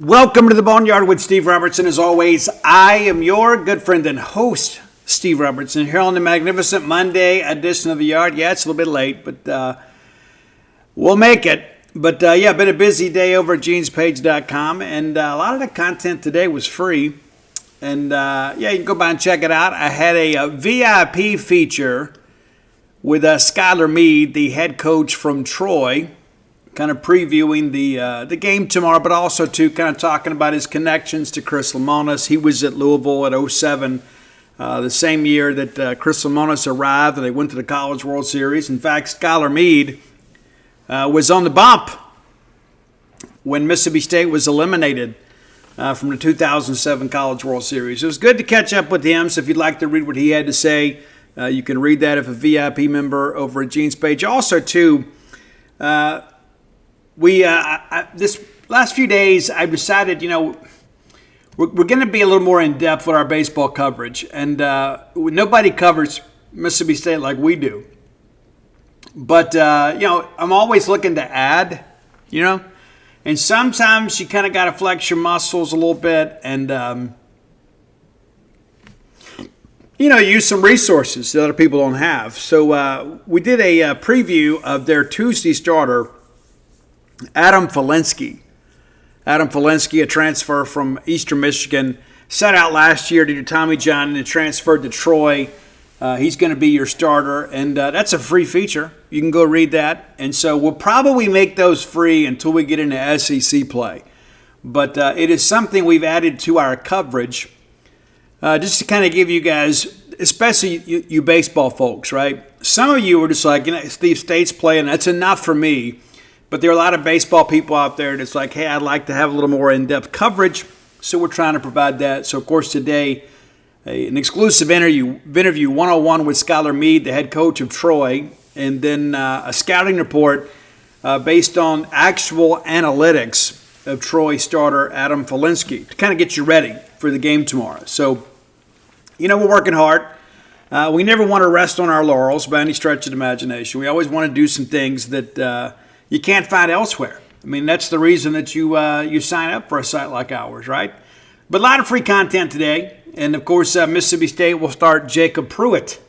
Welcome to the Boneyard with Steve Robertson. As always, I am your good friend and host, Steve Robertson, here on the magnificent Monday edition of the Yard. Yeah, it's a little bit late, but we'll make it. But been a busy day over at jeanspage.com, and a lot of the content today was free. And you can go by and check it out. I had a VIP feature with Skylar Meade, the head coach from Troy, kind of previewing the game tomorrow, but also too kind of talking about his connections to Chris Lemonis. He was at Louisville at 07, the same year that Chris Lemonis arrived, and they went to the College World Series. In fact, Skylar Meade was on the bump when Mississippi State was eliminated from the 2007 College World Series. It was good to catch up with him, so if you'd like to read what he had to say, you can read that if a VIP member over at Gene's Page. Also, too, this last few days, I've decided, we're going to be a little more in-depth with our baseball coverage. And nobody covers Mississippi State like we do. But, I'm always looking to add, And sometimes you kind of got to flex your muscles a little bit and, use some resources that other people don't have. So we did a preview of their Tuesday starter, Adam Felinsky. Adam Felinsky, a transfer from Eastern Michigan, sat out last year due to Tommy John and transferred to Troy. He's going to be your starter, and that's a free feature. You can go read that. And so we'll probably make those free until we get into SEC play. But it is something we've added to our coverage just to kind of give you guys, especially you baseball folks, right? Some of you are just like, Steve State's playing. That's enough for me. But there are a lot of baseball people out there that's like, hey, I'd like to have a little more in-depth coverage. So we're trying to provide that. So, of course, today, an exclusive interview 101 with Skylar Meade, the head coach of Troy, and then a scouting report based on actual analytics of Troy starter Adam Felinsky to kind of get you ready for the game tomorrow. So, we're working hard. We never want to rest on our laurels by any stretch of the imagination. We always want to do some things that you can't find elsewhere. I mean, that's the reason that you sign up for a site like ours, right? But a lot of free content today. And, of course, Mississippi State will start Jacob Pruitt,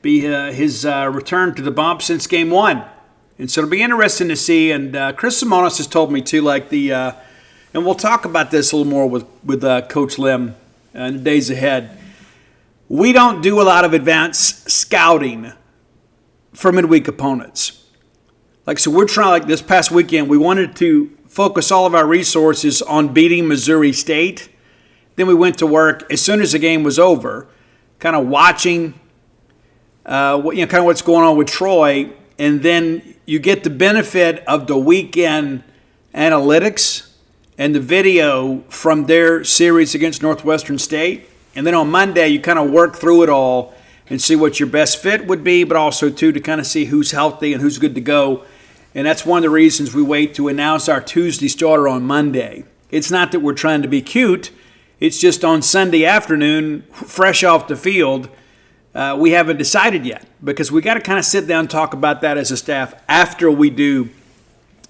be his return to the bump since game one. And so it'll be interesting to see. And Chris Lemonis has told me, too, and we'll talk about this a little more with Coach Lim in the days ahead. We don't do a lot of advanced scouting for midweek opponents. So we're trying, this past weekend, we wanted to focus all of our resources on beating Missouri State. Then we went to work as soon as the game was over, kind of watching, what's going on with Troy. And then you get the benefit of the weekend analytics and the video from their series against Northwestern State. And then on Monday, you kind of work through it all and see what your best fit would be, but also, too, to kind of see who's healthy and who's good to go. And that's one of the reasons we wait to announce our Tuesday starter on Monday. It's not that we're trying to be cute. It's just on Sunday afternoon, fresh off the field, we haven't decided yet because we got to kind of sit down and talk about that as a staff after we do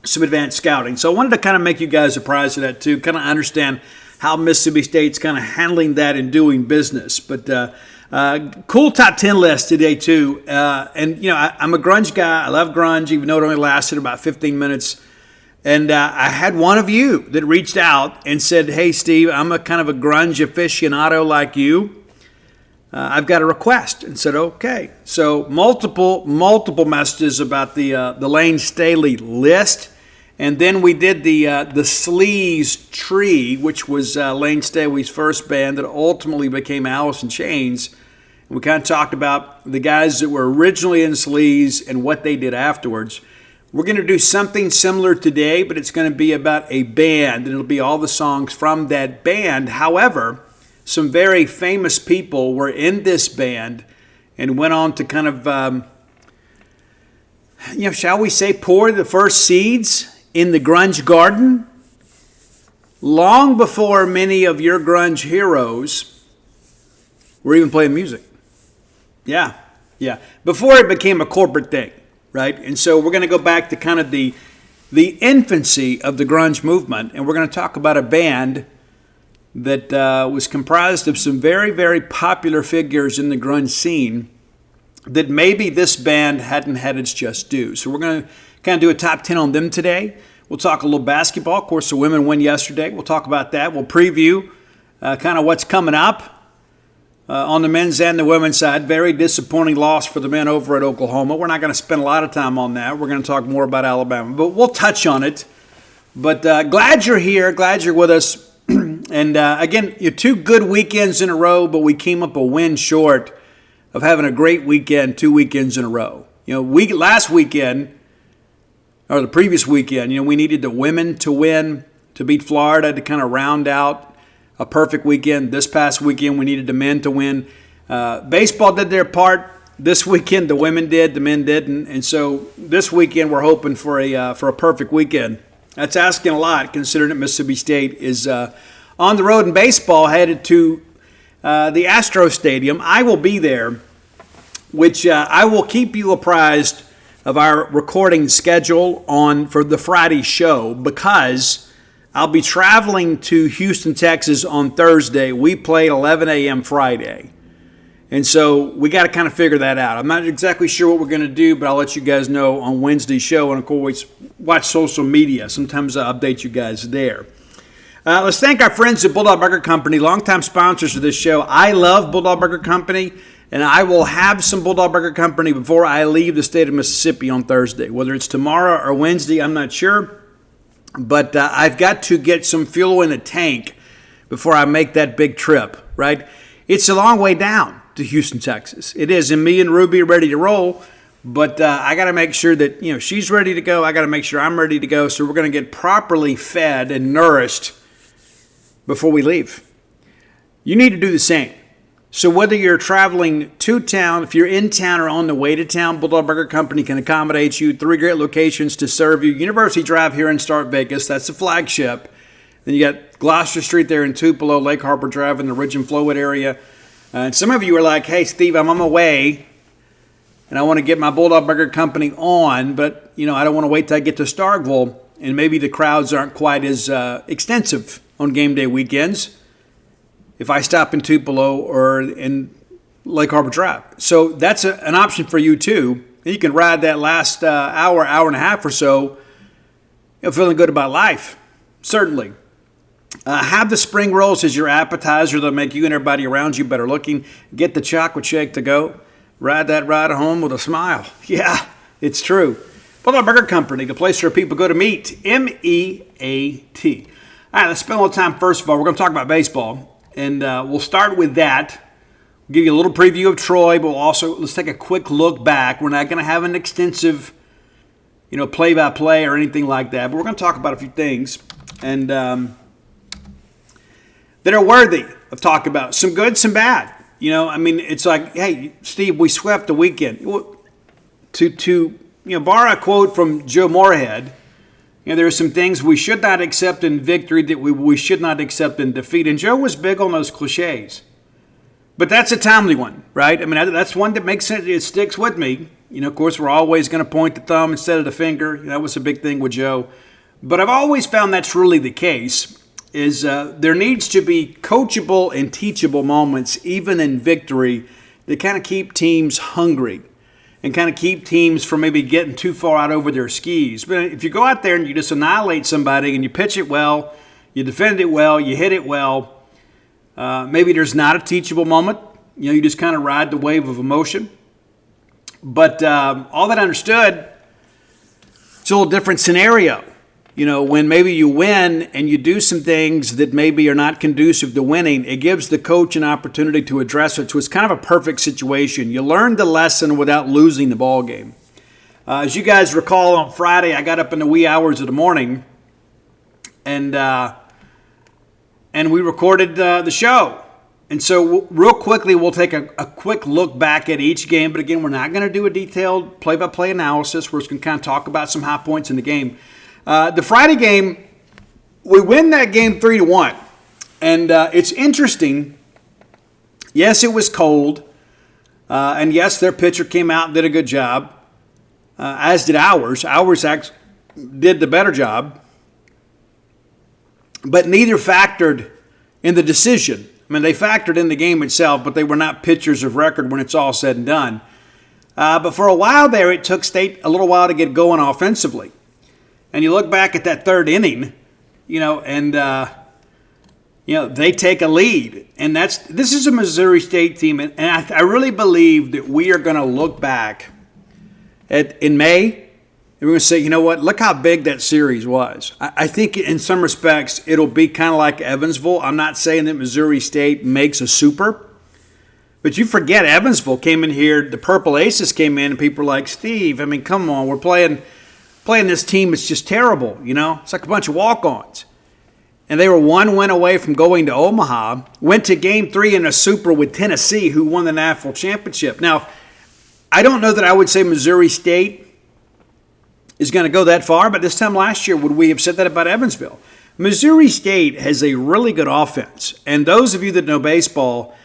some advanced scouting. So I wanted to kind of make you guys apprised of that too, kind of understand how Mississippi State's kind of handling that and doing business. But cool top 10 list today, too. I'm a grunge guy. I love grunge, even though it only lasted about 15 minutes. And I had one of you that reached out and said, hey, Steve, I'm a kind of a grunge aficionado like you. I've got a request. And said, okay. So multiple messages about the Lane Staley list. And then we did the Sleaze Tree, which was Lane Staley's first band that ultimately became Alice in Chains. We kind of talked about the guys that were originally in Sleaze and what they did afterwards. We're going to do something similar today, but it's going to be about a band, and it'll be all the songs from that band. However, some very famous people were in this band and went on to kind of, shall we say, pour the first seeds in the grunge garden long before many of your grunge heroes were even playing music. Yeah. Before it became a corporate thing, right? And so we're going to go back to kind of the the infancy of the grunge movement, and we're going to talk about a band that was comprised of some very, very popular figures in the grunge scene that maybe this band hadn't had its just due. So we're going to kind of do a top 10 on them today. We'll talk a little basketball. Of course, the women won yesterday. We'll talk about that. We'll preview kind of what's coming up on the men's and the women's side. Very disappointing loss for the men over at Oklahoma. We're not going to spend a lot of time on that. We're going to talk more about Alabama, but we'll touch on it. But glad you're here. Glad you're with us. And again, you're 2 good weekends in a row, but we came up a win short of having a great weekend 2 weekends in a row. Last weekend, or the previous weekend, we needed the women to win to beat Florida to kind of round out a perfect weekend. This past weekend, we needed the men to win. Baseball did their part. This weekend, the women did, the men didn't. And so this weekend, we're hoping for a perfect weekend. That's asking a lot, considering that Mississippi State is on the road in baseball, headed to the Astro Stadium. I will be there, which I will keep you apprised of our recording schedule for the Friday show, because I'll be traveling to Houston, Texas on Thursday. We play at 11 a.m. Friday. And so we got to kind of figure that out. I'm not exactly sure what we're going to do, but I'll let you guys know on Wednesday's show. And of course, watch social media. Sometimes I update you guys there. Let's thank our friends at Bulldog Burger Company, longtime sponsors of this show. I love Bulldog Burger Company, and I will have some Bulldog Burger Company before I leave the state of Mississippi on Thursday. Whether it's tomorrow or Wednesday, I'm not sure. But I've got to get some fuel in the tank before I make that big trip, right? It's a long way down to Houston, Texas. It is, and me and Ruby are ready to roll, but I got to make sure that she's ready to go. I got to make sure I'm ready to go, so we're going to get properly fed and nourished before we leave. You need to do the same. So whether you're traveling to town, if you're in town or on the way to town, Bulldog Burger Company can accommodate you. 3 great locations to serve you. University Drive here in Start Vegas, that's the flagship. Then you got Gloucester Street there in Tupelo, Lake Harbor Drive in the Ridge and Flowwood area. And some of you are like, hey, Steve, I'm on my way, and I want to get my Bulldog Burger Company on, but, I don't want to wait till I get to Starkville, and maybe the crowds aren't quite as extensive on game day weekends if I stop in Tupelo or in Lake Harbor Drive. So that's an option for you, too. You can ride that last hour and a half or so, feeling good about life, certainly. Have the spring rolls as your appetizer. They'll make you and everybody around you better looking. Get the chocolate shake to go. Ride that ride home with a smile. Yeah, it's true. Bulldog Burger Company, the place where people go to meet. M-E-A-T. All right, let's spend a little time. First of all, we're going to talk about baseball, and we'll start with that. We'll give you a little preview of Troy, but let's take a quick look back. We're not going to have an extensive, play-by-play or anything like that, but we're going to talk about a few things. And that are worthy of talking about. Some good, some bad. It's like, hey, Steve, we swept the weekend. To borrow a quote from Joe Moorhead, there are some things we should not accept in victory that we should not accept in defeat. And Joe was big on those cliches. But that's a timely one, right? That's one that makes sense. It sticks with me. Of course, we're always going to point the thumb instead of the finger. That was a big thing with Joe. But I've always found that's really the case. There needs to be coachable and teachable moments, even in victory, that kind of keep teams hungry and kind of keep teams from maybe getting too far out over their skis. But if you go out there and you just annihilate somebody and you pitch it well, you defend it well, you hit it well, maybe there's not a teachable moment. You just kind of ride the wave of emotion. But all that understood, it's a little different scenario. When maybe you win and you do some things that maybe are not conducive to winning, it gives the coach an opportunity to address it. So it's kind of a perfect situation. You learn the lesson without losing the ball game. As you guys recall, on Friday, I got up in the wee hours of the morning and we recorded the show. And so real quickly, we'll take a quick look back at each game. But again, we're not going to do a detailed play-by-play analysis. We're just going to kind of talk about some high points in the game. The Friday game, we win that game 3-1. And it's interesting. Yes, it was cold. And yes, their pitcher came out and did a good job, as did ours. Ours did the better job, but neither factored in the decision. I mean, they factored in the game itself, but they were not pitchers of record when it's all said and done. But for a while there, it took State a little while to get going offensively. And you look back at that third inning, and they take a lead. And this is a Missouri State team, and I really believe that we are going to look back in May, and we're going to say, you know what, look how big that series was. I think in some respects it'll be kind of like Evansville. I'm not saying that Missouri State makes a super, but you forget Evansville came in here, the Purple Aces came in, and people were like, Steve, I mean, come on, we're playing this team. It's just terrible, It's like a bunch of walk-ons. And they were one win away from going to Omaha, went to Game 3 in a super with Tennessee, who won the national championship. Now, I don't know that I would say Missouri State is going to go that far, but this time last year, would we have said that about Evansville? Missouri State has a really good offense, and those of you that know baseball,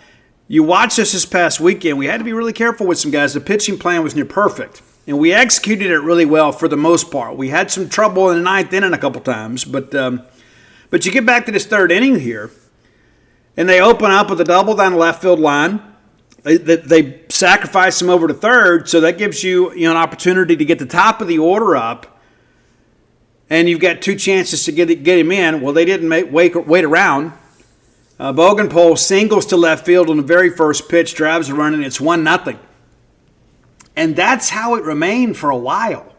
you watched us this past weekend. We had to be really careful with some guys. The pitching plan was near perfect, and we executed it really well for the most part. We had some trouble in the ninth inning a couple times, but you get back to this third inning here, and they open up with a double down the left field line. They sacrifice him over to third, so that gives you, an opportunity to get the top of the order up, and you've got two chances to get him in. Well, they didn't wait around. Bogenpole singles to left field on the very first pitch, drives a run, and it's 1-0. And that's how it remained for a while.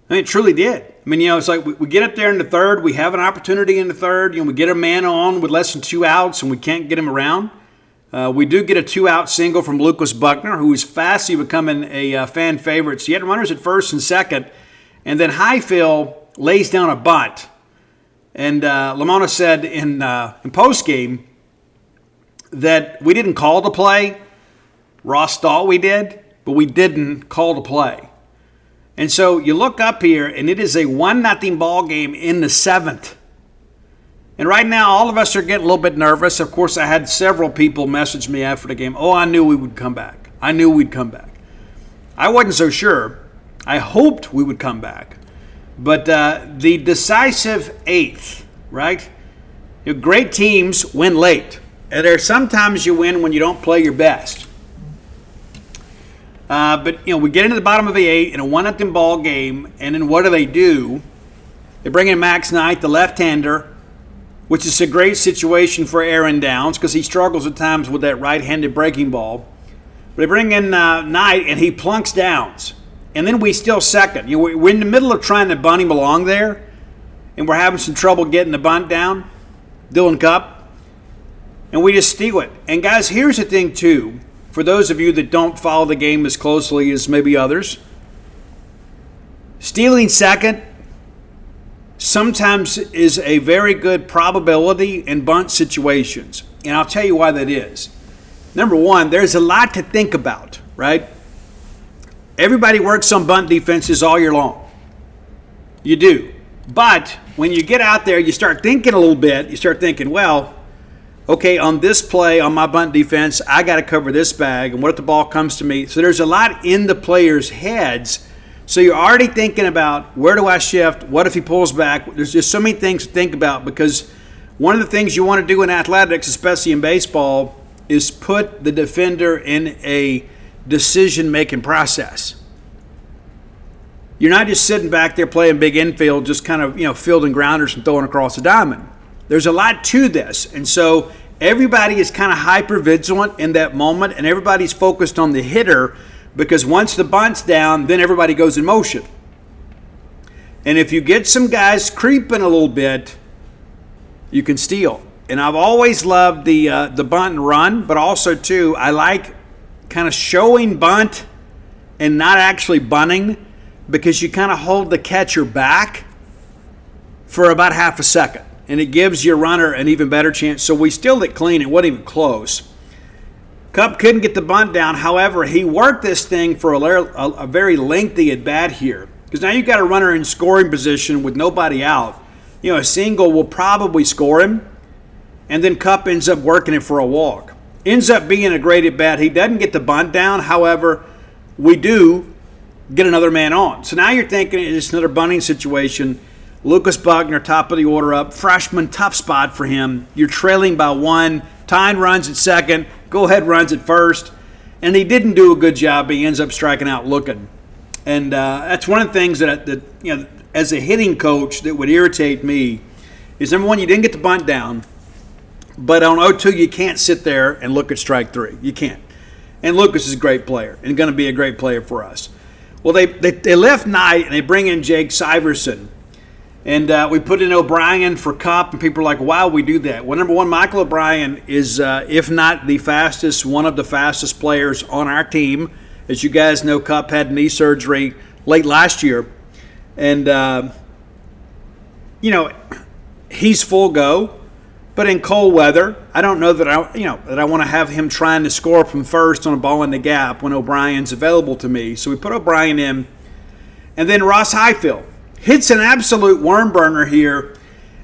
I mean, it truly did. I mean, it's like we get up there in the third, we have an opportunity in the third, we get a man on with less than 2 outs, and we can't get him around. We do get a 2-out single from Lucas Buckner, who is fastly becoming a fan favorite. So you had runners at first and second, and then Highfield lays down a bunt. And Lamona said in postgame that we didn't call the play. Ross thought we did, but we didn't call the play. And so you look up here, and it is a 1-0 ball game in the seventh. And right now, all of us are getting a little bit nervous. Of course, I had several people message me after the game. Oh, I knew we would come back. I knew we'd come back. I wasn't so sure. I hoped we would come back. But the decisive eighth, right? Great teams win late. And there's sometimes you win when you don't play your best. But we get into the bottom of the eighth in a 1-0 ball game, and then what do? They bring in Max Knight, the left-hander, which is a great situation for Aaron Downs because he struggles at times with that right-handed breaking ball. But they bring in Knight, and he plunks Downs. And then we still second. We're in the middle of trying to bunt him along there, and we're having some trouble getting the bunt down, Dylan Cup, and we just steal it. And, guys, here's the thing, too, for those of you that don't follow the game as closely as maybe others. Stealing second sometimes is a very good probability in bunt situations. And I'll tell you why that is. Number one, there's a lot to think about, right? Everybody works on bunt defenses all year long. You do. But when you get out there, you start thinking a little bit. You start thinking, well, okay, on this play, on my bunt defense, I got to cover this bag. And what if the ball comes to me? So there's a lot in the players' heads. So you're already thinking about, where do I shift? What if he pulls back? There's just so many things to think about, because one of the things you want to do in athletics, especially in baseball, is put the defender in a decision-making process. You're not just sitting back there playing big infield, just kind of, fielding grounders and throwing across the diamond. There's a lot to this. And so everybody is kind of hyper-vigilant in that moment, and everybody's focused on the hitter, because once the bunt's down, then everybody goes in motion. And if you get some guys creeping a little bit, you can steal. And I've always loved the bunt and run, but also, too, I like kind of showing bunt and not actually bunting, because you kind of hold the catcher back for about half a second. And it gives your runner an even better chance. So we stealed it clean. It wasn't even close. Cup couldn't get the bunt down. However, he worked this thing for a very lengthy at-bat here. Because now you've got a runner in scoring position with nobody out. A single will probably score him. And then Cup ends up working it for a walk. Ends up being a great at-bat. He doesn't get the bunt down. However, we do get another man on. So now you're thinking it's another bunting situation. Lucas Buckner, top of the order up. Freshman, tough spot for him. You're trailing by 1. Tyne runs at second. Go ahead runs at first. And he didn't do a good job. He ends up striking out looking. And that's one of the things that as a hitting coach that would irritate me is, number one, you didn't get the bunt down. But on 0-2, you can't sit there and look at strike 3. You can't. And Lucas is a great player and going to be a great player for us. Well, they left Knight and they bring in Jake Syverson. And we put in O'Brien for Cup, and people are like, why would we do that? Well, number one, Michael O'Brien is, if not the fastest, one of the fastest players on our team. As you guys know, Cup had knee surgery late last year. And, he's full go. But in cold weather, I don't know that I want to have him trying to score from first on a ball in the gap when O'Brien's available to me. So we put O'Brien in. And then Ross Highfield hits an absolute worm burner here.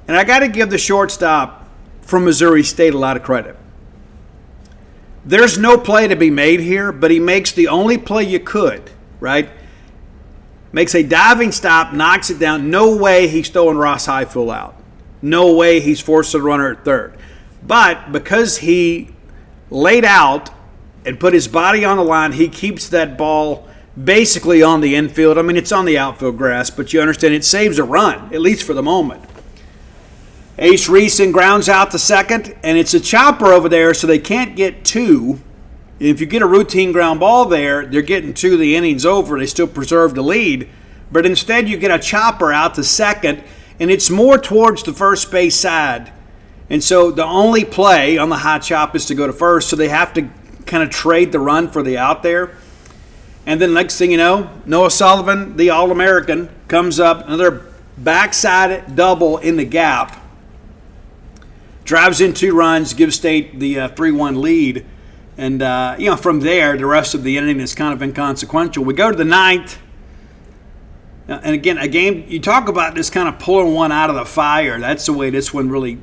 And I got to give the shortstop from Missouri State a lot of credit. There's no play to be made here, but he makes the only play you could, right? Makes a diving stop, knocks it down. No way he's throwing Ross Highfield out. No way he's forced the runner at third. But because he laid out and put his body on the line, he keeps that ball basically on the infield. I mean, it's on the outfield grass, but you understand it saves a run, at least for the moment. Ace Reeson grounds out to second, and it's a chopper over there, so they can't get 2. If you get a routine ground ball there, they're getting 2, the inning's over. They still preserve the lead. But instead, you get a chopper out to second, and it's more towards the first base side. And so the only play on the high chop is to go to first, so they have to kind of trade the run for the out there. And then next thing you know, Noah Sullivan, the All-American, comes up, another backside double in the gap. Drives in 2 runs, gives State the 3-1 lead. And, from there, the rest of the inning is kind of inconsequential. We go to the 9th. And again, a game, you talk about this kind of pulling one out of the fire. That's the way this one really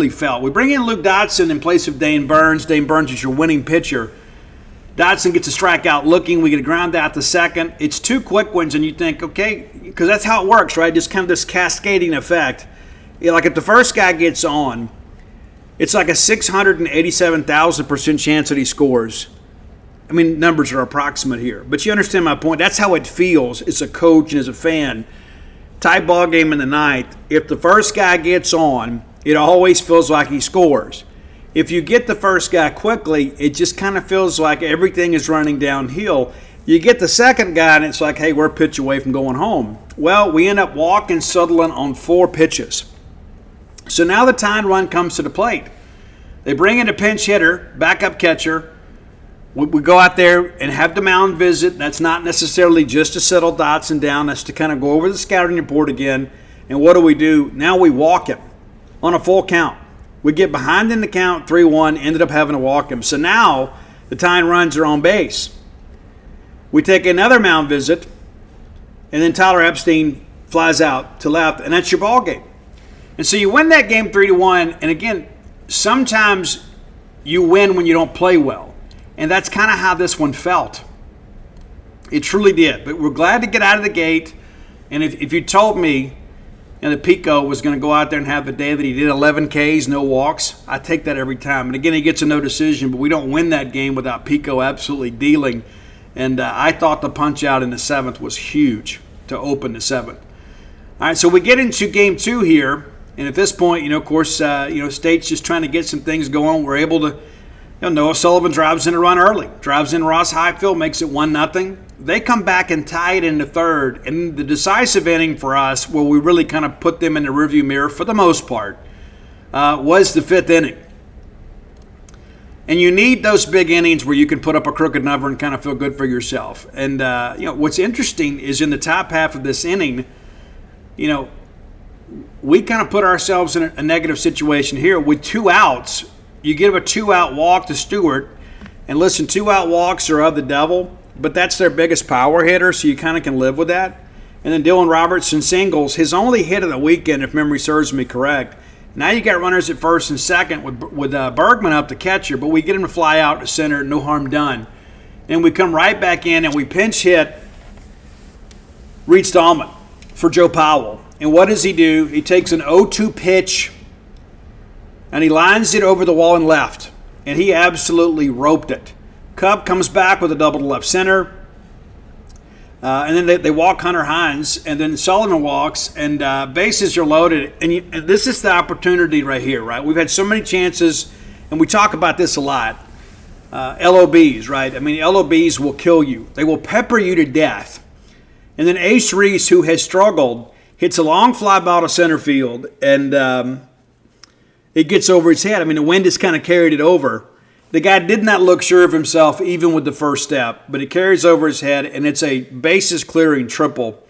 felt. We bring in Luke Dotson in place of Dane Burns. Dane Burns is your winning pitcher. Dotson gets a strikeout looking. We get a ground out to second. It's 2 quick ones, and you think, okay, because that's how it works, right? Just kind of this cascading effect. Like if the first guy gets on, it's like a 687,000% chance that he scores. I mean, numbers are approximate here. But you understand my point. That's how it feels as a coach and as a fan. Tie ball game in the 9th. If the first guy gets on, it always feels like he scores. If you get the first guy quickly, it just kind of feels like everything is running downhill. You get the second guy, and it's like, hey, we're a pitch away from going home. Well, we end up walking Sutherland on 4 pitches. So now the tying run comes to the plate. They bring in a pinch hitter, backup catcher. We go out there and have the mound visit. That's not necessarily just to settle Dotson down. That's to kind of go over the scouting report again. And what do? Now we walk him on a full count. We get behind in the count, 3-1, ended up having to walk him. So now the tying runs are on base. We take another mound visit, and then Tyler Epstein flies out to left, and that's your ball game. And so you win that game 3-1. And again, sometimes you win when you don't play well. And that's kind of how this one felt. It truly did. But we're glad to get out of the gate. And if you told me that Pico was going to go out there and have the day that he did 11 Ks, no walks, I take that every time. And again, he gets a no decision, but we don't win that game without Pico absolutely dealing. And I thought the punch out in the 7th was huge to open the 7th. All right, so we get into game 2 here. And at this point, of course, State's just trying to get some things going. We're able to, Noah Sullivan drives in a run early. Drives in Ross Highfield, makes it 1-0. They come back and tie it in the 3rd. And the decisive inning for us, where we really kind of put them in the rearview mirror for the most part, was the 5th inning. And you need those big innings where you can put up a crooked number and kind of feel good for yourself. And, what's interesting is in the top half of this inning, we kind of put ourselves in a negative situation here with 2 outs. You give a 2-out walk to Stewart, and listen, 2-out walks are of the devil, but that's their biggest power hitter, so you kind of can live with that. And then Dylan Robertson singles, his only hit of the weekend, if memory serves me correct. Now you got runners at first and second with Bergman up the catcher, but we get him to fly out to center, no harm done. Then we come right back in and we pinch hit Reed Stallman for Joe Powell. And what does he do? He takes an 0-2 pitch and he lines it over the wall and left. And he absolutely roped it. Cub comes back with a double to left center. And then they walk Hunter Hines, and then Sullivan walks, and bases are loaded. And this is the opportunity right here, right? We've had so many chances, and we talk about this a lot. LOBs, right? I mean, LOBs will kill you. They will pepper you to death. And then Ace Reese, who has struggled, hits a long fly ball to center field, and it gets over his head. I mean, the wind has kind of carried it over. The guy did not look sure of himself even with the first step, but it carries over his head, and it's a bases-clearing triple.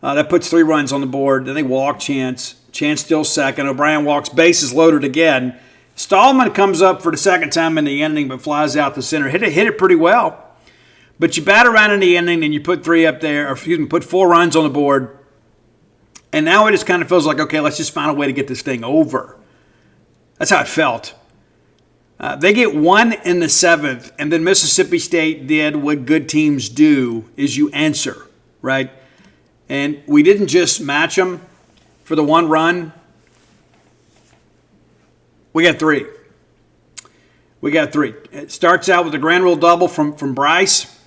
That puts 3 runs on the board. Then they walk Chance. Chance still second. O'Brien walks, bases loaded again. Stallman comes up for the second time in the inning, but flies out the center. Hit it pretty well. But you bat around in the inning, and you put 3 up there, or put 4 runs on the board. And now it just kind of feels like, okay, let's just find a way to get this thing over. That's how it felt. They get 1 in the 7th, and then Mississippi State did what good teams do, is you answer, right? And we didn't just match them for the 1 run. We got 3. It starts out with a grand rule double from Bryce.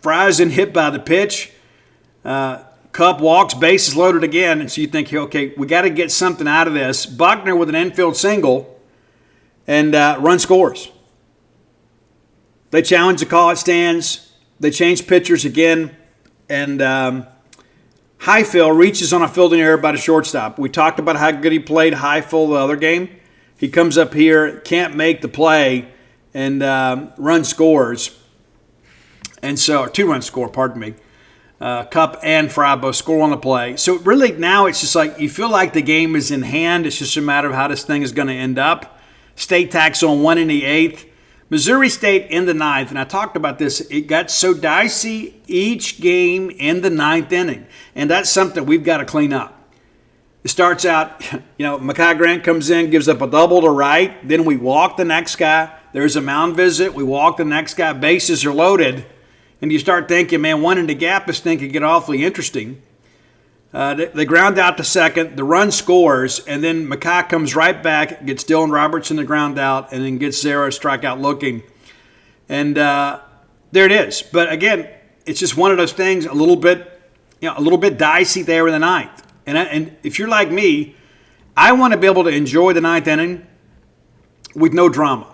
Fries in hit by the pitch. Cup walks, bases loaded again, and so you think, okay, we got to get something out of this. Buckner with an infield single. And run scores. They challenge the call, it stands. They change pitchers again. And Highfield reaches on a fielding error by the shortstop. We talked about how good he played Highfield the other game. He comes up here, can't make the play, and run scores. And so, or 2-run score, pardon me. Cup and Fry both score on the play. So really now it's just like you feel like the game is in hand. It's just a matter of how this thing is going to end up. State tacks on 1 in the 8th. Missouri State in the 9th. And I talked about this. It got so dicey each game in the 9th inning. And that's something we've got to clean up. It starts out, Mekhi Grant comes in, gives up a double to right. Then we walk the next guy. There's a mound visit. We walk the next guy. Bases are loaded. And you start thinking, man, 1 in the gap, this thing could get awfully interesting. They ground out to second. The run scores, and then Mekhi comes right back, gets Dylan Robertson the ground out, and then gets Zara strikeout looking. And there it is. But again, it's just one of those things, a little bit dicey there in the 9th. And if you're like me, I want to be able to enjoy the 9th inning with no drama.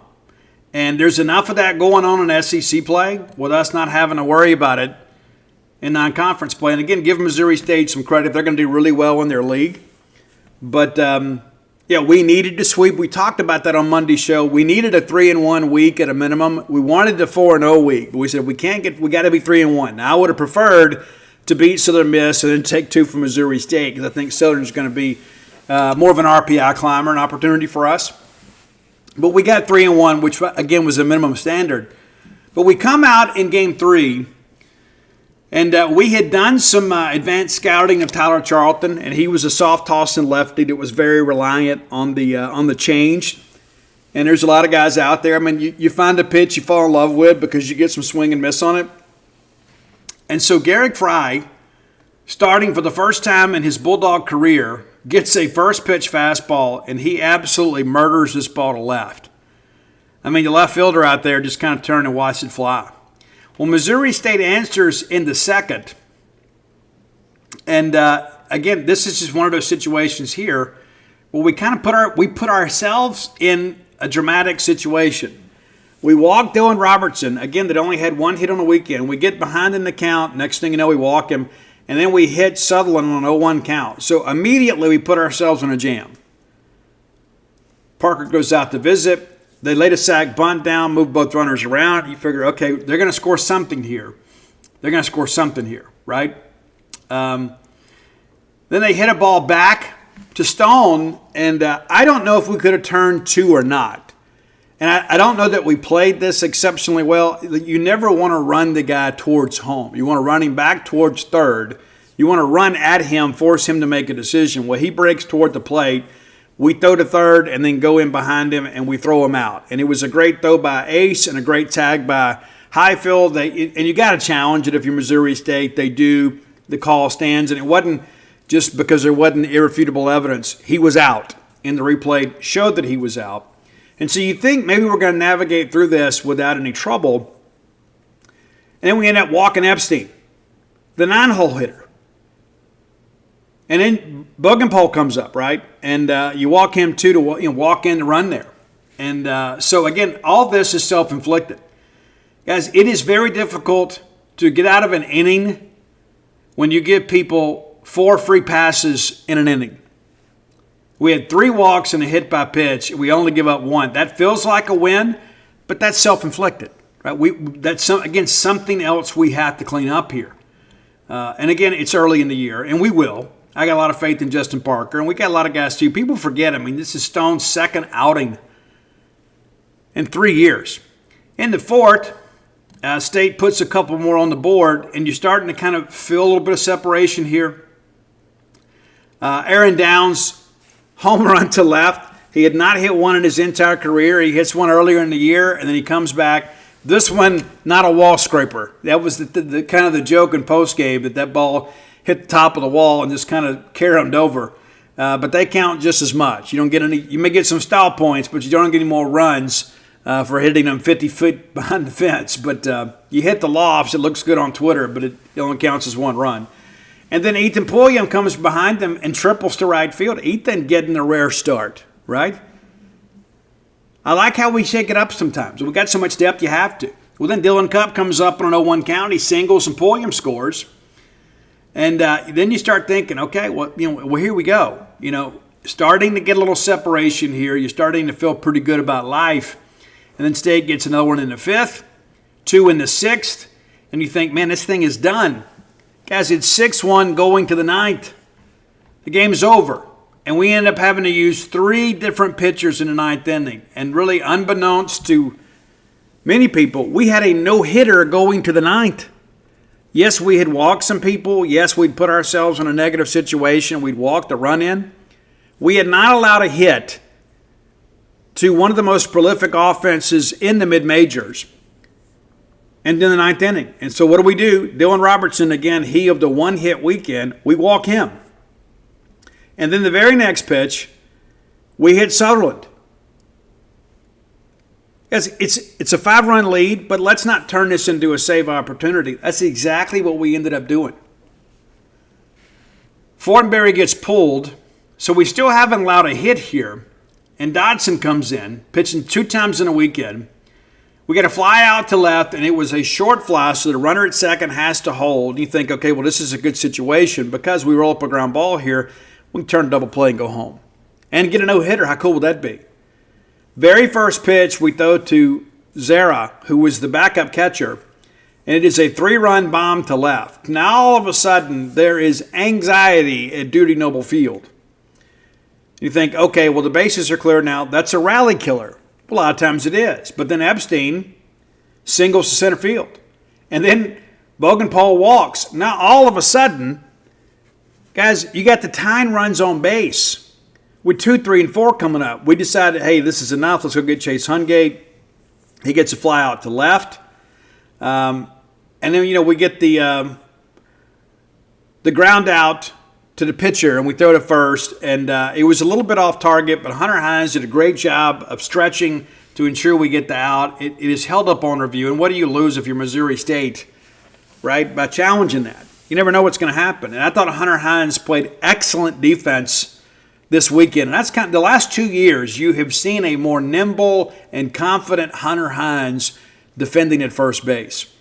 And there's enough of that going on in SEC play with us not having to worry about it in non-conference play. And again, give Missouri State some credit. They're going to do really well in their league. But, we needed to sweep. We talked about that on Monday's show. We needed a 3-1 week at a minimum. We wanted a 4-0 week. But we said we got to be 3-1. Now, I would have preferred to beat Southern Miss and then take 2 from Missouri State because I think Southern's going to be more of an RPI climber, an opportunity for us. But we got 3-1, which, again, was a minimum standard. But we come out in Game 3, and we had done some advanced scouting of Tyler Charlton, and he was a soft tossing lefty that was very reliant on the change. And there's a lot of guys out there. I mean, you find a pitch you fall in love with because you get some swing and miss on it. And so Garrick Fry, starting for the first time in his Bulldog career, gets a first pitch fastball, and he absolutely murders this ball to left. I mean, the left fielder out there just kind of turned and watched it fly. Well, Missouri State answers in the 2nd. And again, this is just one of those situations here where we kind of put ourselves in a dramatic situation. We walk Dylan Robertson, again, that only had 1 hit on the weekend. We get behind in the count. Next thing you know, we walk him. And then we hit Sutherland on an 0-1 count. So immediately we put ourselves in a jam. Parker goes out to visit. They laid a sack bunt down, move both runners around. You figure, okay, they're going to score something here. Right? Then they hit a ball back to Stone, and I don't know if we could have turned 2 or not. And I don't know that we played this exceptionally well. You never want to run the guy towards home. You want to run him back towards third. You want to run at him, force him to make a decision. Well, he breaks toward the plate. We throw to third and then go in behind him, and we throw him out. And it was a great throw by Ace and a great tag by Highfield. And you got to challenge it if you're Missouri State. They do. the call stands, and it wasn't just because there wasn't irrefutable evidence. He was out, and the replay showed that he was out. And so you think maybe we're going to navigate through this without any trouble, and then we end up walking Epstein, the 9-hole hitter. And then Bogenpole comes up, right? And you walk him too to walk in to run there. And so, again, all this is self-inflicted. Guys, it is very difficult to get out of an inning when you give people 4 free passes in an inning. We had 3 walks and a hit by pitch. We only give up 1. That feels like a win, but that's self-inflicted, right? That's something else we have to clean up here. And again, it's early in the year, and we will. I got a lot of faith in Justin Parker, and we got a lot of guys too. People forget, I mean, this is Stone's second outing in 3 years. In the fourth, State puts a couple more on the board, and you're starting to kind of feel a little bit of separation here. Aaron Downs, home run to left. He had not hit one in his entire career. He hits one earlier in the year, and then he comes back. This one, not a wall scraper. That was the kind of the joke in postgame that ball hit the top of the wall and just kind of carried over. But they count just as much. You don't get any. You may get some style points, but you don't get any more runs for hitting them 50 feet behind the fence. But you hit the lofts. It looks good on Twitter, but it only counts as 1 run. And then Ethan Pulliam comes behind them and triples to right field. Ethan getting a rare start, right? I like how we shake it up sometimes. We got so much depth, you have to. Well, then Dylan Cupp comes up on an 0-1 count. He singles and Pulliam scores. And then you start thinking, okay, well, here we go. Starting to get a little separation here. You're starting to feel pretty good about life. And then State gets another one in the 5th, 2 in the 6th. And you think, man, this thing is done. Guys, it's 6-1 going to the 9th. The game's over. And we end up having to use 3 different pitchers in the 9th inning. And really, unbeknownst to many people, we had a no-hitter going to the 9th. Yes, we had walked some people. Yes, we'd put ourselves in a negative situation. We'd walked the run in. We had not allowed a hit to one of the most prolific offenses in the mid-majors. And then the 9th inning. And so what do? Dylan Robertson, again, he of the 1-hit weekend, we walk him. And then the very next pitch, we hit Sutherland. Yes, it's a 5-run lead, but let's not turn this into a save opportunity. That's exactly what we ended up doing. Fortenberry gets pulled, so we still haven't allowed a hit here. And Dodson comes in, pitching 2 times in a weekend. We got a fly out to left, and it was a short fly, so the runner at second has to hold. You think, okay, well, this is a good situation. Because we roll up a ground ball here, we can turn a double play and go home. And get a no-hitter. How cool would that be? Very first pitch we throw to Zara, who was the backup catcher, and it is a 3-run bomb to left. Now all of a sudden there is anxiety at Duty Noble Field. You think, okay, well, the bases are clear now. That's a rally killer. A lot of times it is. But then Epstein singles to center field. And then Bogenpole walks. Now all of a sudden, guys, you got the tying runs on base. With 2, 3, and 4 coming up, we decided, hey, this is enough. Let's go get Chase Hungate. He gets a fly out to left. And then, we get the ground out to the pitcher, and we throw to first. And it was a little bit off target, but Hunter Hines did a great job of stretching to ensure we get the out. It is held up on review. And what do you lose if you're Missouri State, right, by challenging that? You never know what's going to happen. And I thought Hunter Hines played excellent defense this weekend. And that's kind of the last 2 years you have seen a more nimble and confident Hunter Hines defending at first base.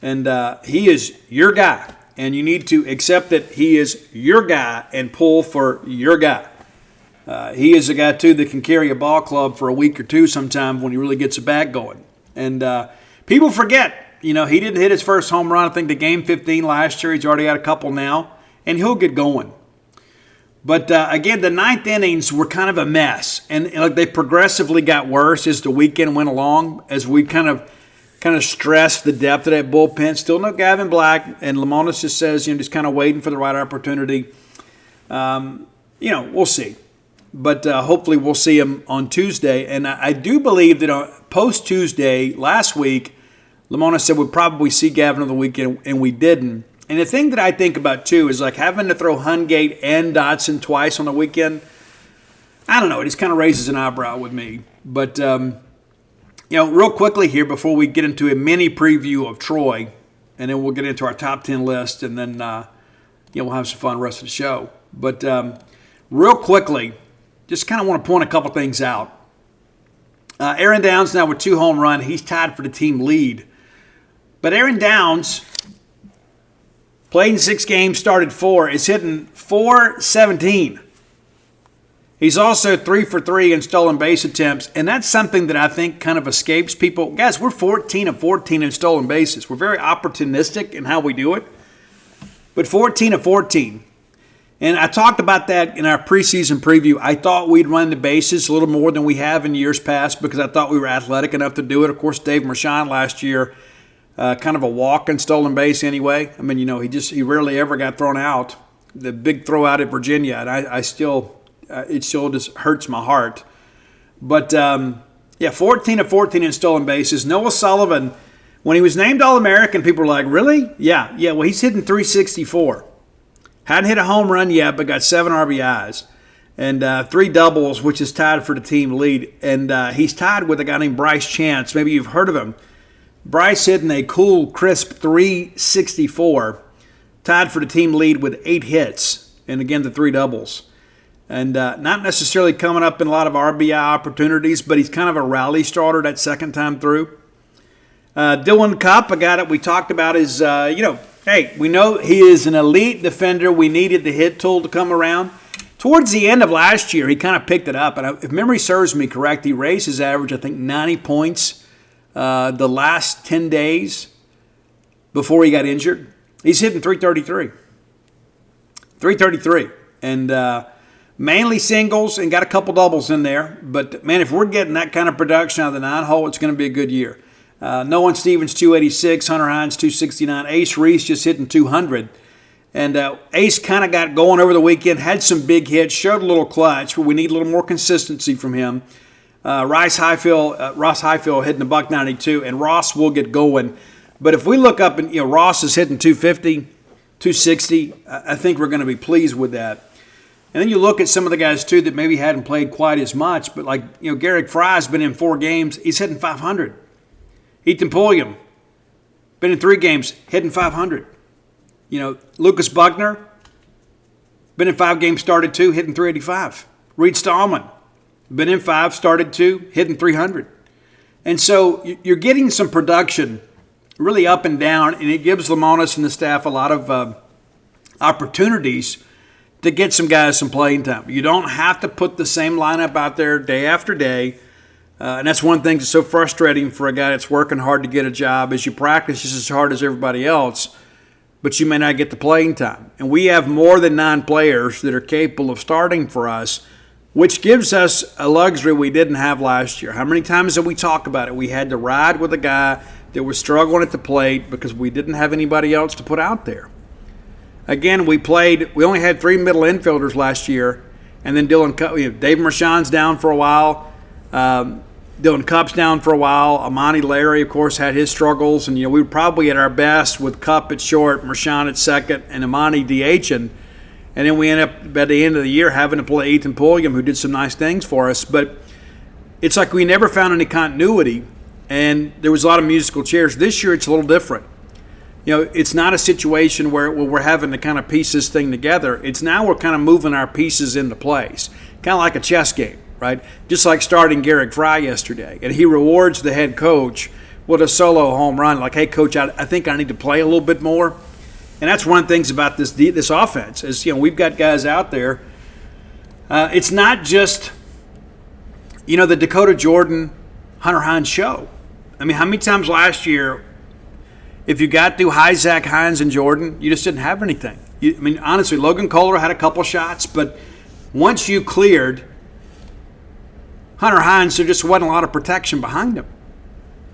And he is your guy. And you need to accept that he is your guy and pull for your guy. He is a guy, too, that can carry a ball club for a week or 2 sometime when he really gets a bat going. And people forget, he didn't hit his first home run, I think, the game 15 last year. He's already had a couple now. And he'll get going. But, again, the 9th innings were kind of a mess. And they progressively got worse as the weekend went along, as we kind of stressed the depth of that bullpen. Still no Gavin Black. And Lamonis just says, just kind of waiting for the right opportunity. We'll see. But hopefully we'll see him on Tuesday. And I do believe that post-Tuesday last week, Lamonis said we'd probably see Gavin on the weekend, and we didn't. And the thing that I think about, too, is like having to throw Hungate and Dotson twice on the weekend. I don't know. It just kind of raises an eyebrow with me. But, real quickly here before we get into a mini preview of Troy, and then we'll get into our top 10 list, and then we'll have some fun the rest of the show. But real quickly, just kind of want to point a couple things out. Aaron Downs now with 2 home runs. He's tied for the team lead. But Aaron Downs played in 6 games, started 4, is hitting .417. He's also 3 for 3 in stolen base attempts, and that's something that I think kind of escapes people. Guys, we're 14 of 14 in stolen bases. We're very opportunistic in how we do it, but 14 of 14. And I talked about that in our preseason preview. I thought we'd run the bases a little more than we have in years past because I thought we were athletic enough to do it. Of course, Dave Mershon last year, kind of a walk in stolen base anyway. I mean, he rarely ever got thrown out. The big throw out at Virginia, and it still just hurts my heart. But, 14 of 14 in stolen bases. Noah Sullivan, when he was named All-American, people were like, really? Yeah, well, he's hitting .364. Hadn't hit a home run yet, but got 7 RBIs and 3 doubles, which is tied for the team lead. And he's tied with a guy named Bryce Chance. Maybe you've heard of him. Bryce hitting a cool, crisp .364, tied for the team lead with 8 hits, and again, the 3 doubles. And not necessarily coming up in a lot of RBI opportunities, but he's kind of a rally starter that second time through. Dylan Cupp, a guy that we talked about, is, hey, we know he is an elite defender. We needed the hit tool to come around. Towards the end of last year, he kind of picked it up. And if memory serves me correct, he raised his average, I think, 90 points the last 10 days before he got injured. He's hitting .333. And mainly singles and got a couple doubles in there. But, man, if we're getting that kind of production out of the 9-hole, it's going to be a good year. Nolan Stevens, 286. Hunter Hines, 269. Ace Reese just hitting 200. And Ace kind of got going over the weekend, had some big hits, showed a little clutch, but we need a little more consistency from him. Ross Highfield hitting a .192, and Ross will get going. But if we look up and, Ross is hitting 250, 260, I think we're going to be pleased with that. And then you look at some of the guys, too, that maybe hadn't played quite as much, but like, Garrick Fry's been in 4 games. He's hitting 500. Ethan Pulliam, been in 3 games, hitting 500. Lucas Buckner, been in 5 games, started 2, hitting 385. Reed Stallman, been in 5, started 2, hitting 300. And so you're getting some production really up and down, and it gives Lamonis and the staff a lot of opportunities to get some guys some playing time. You don't have to put the same lineup out there day after day. And that's one thing that's so frustrating for a guy that's working hard to get a job is you practice just as hard as everybody else, but you may not get the playing time. And we have more than 9 players that are capable of starting for us, which gives us a luxury we didn't have last year. How many times did we talk about it? We had to ride with a guy that was struggling at the plate because we didn't have anybody else to put out there. Again, we only had 3 middle infielders last year, and then Dave Mershon's down for a while. Dylan Cupp's down for a while. Amani Larry, of course, had his struggles. And, we were probably at our best with Cupp at short, Mershon at second, and Amani DHing. And then we ended up, at the end of the year, having to play Ethan Pulliam, who did some nice things for us. But it's like we never found any continuity, and there was a lot of musical chairs. This year, it's a little different. It's not a situation where we're having to kind of piece this thing together. It's now we're kind of moving our pieces into place, kind of like a chess game. Right? Just like starting Garrick Fry yesterday. And he rewards the head coach with a solo home run. Like, hey, coach, I think I need to play a little bit more. And that's one of the things about this offense is, we've got guys out there. It's not just, the Dakota Jordan, Hunter Hines show. I mean, how many times last year, if you got through Zach Hines and Jordan, you just didn't have anything. Honestly, Logan Kohler had a couple shots, but once you cleared Hunter Hines, there just wasn't a lot of protection behind him.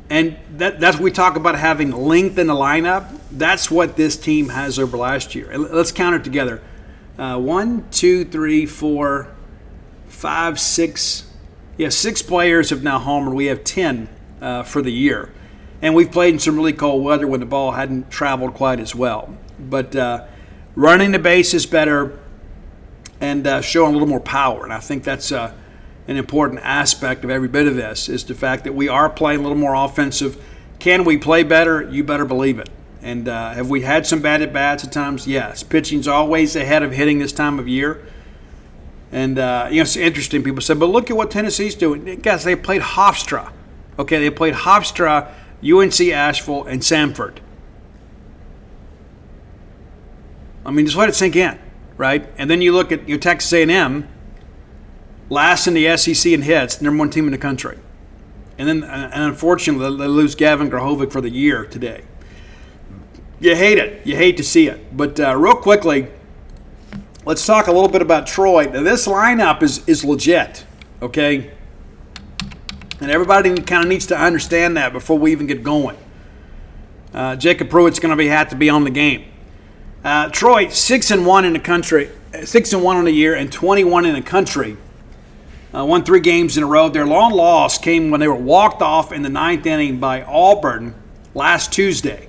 And that's what we talk about having length in the lineup. That's what this team has over last year. And let's count it together. 1, 2, 3, 4, 5, 6. 6 players have now homered. We have 10 for the year. And we've played in some really cold weather when the ball hadn't traveled quite as well. But running the bases better and showing a little more power. And I think that's an important aspect of every bit of this, is the fact that we are playing a little more offensive. Can we play better? You better believe it. And have we had some bad at-bats at times? Yes. Pitching's always ahead of hitting this time of year. And, it's interesting. People say, but look at what Tennessee's doing. Guys, they played Hofstra. Okay, they played Hofstra, UNC Asheville, and Samford. I mean, just let it sink in, right? And then you look at Texas A&M, last in the SEC in hits, number one team in the country. And then, unfortunately, they lose Gavin Grahovic for the year today. You hate it. You hate to see it. But real quickly, let's talk a little bit about Troy. Now, this lineup is legit, okay? And everybody kind of needs to understand that before we even get going. Jacob Pruitt's going to have to be on the game. Troy, 6-1 in the country, 6-1 on the year, and 21 in the country. Won 3 games in a row. Their long loss came when they were walked off in the 9th inning by Auburn last Tuesday.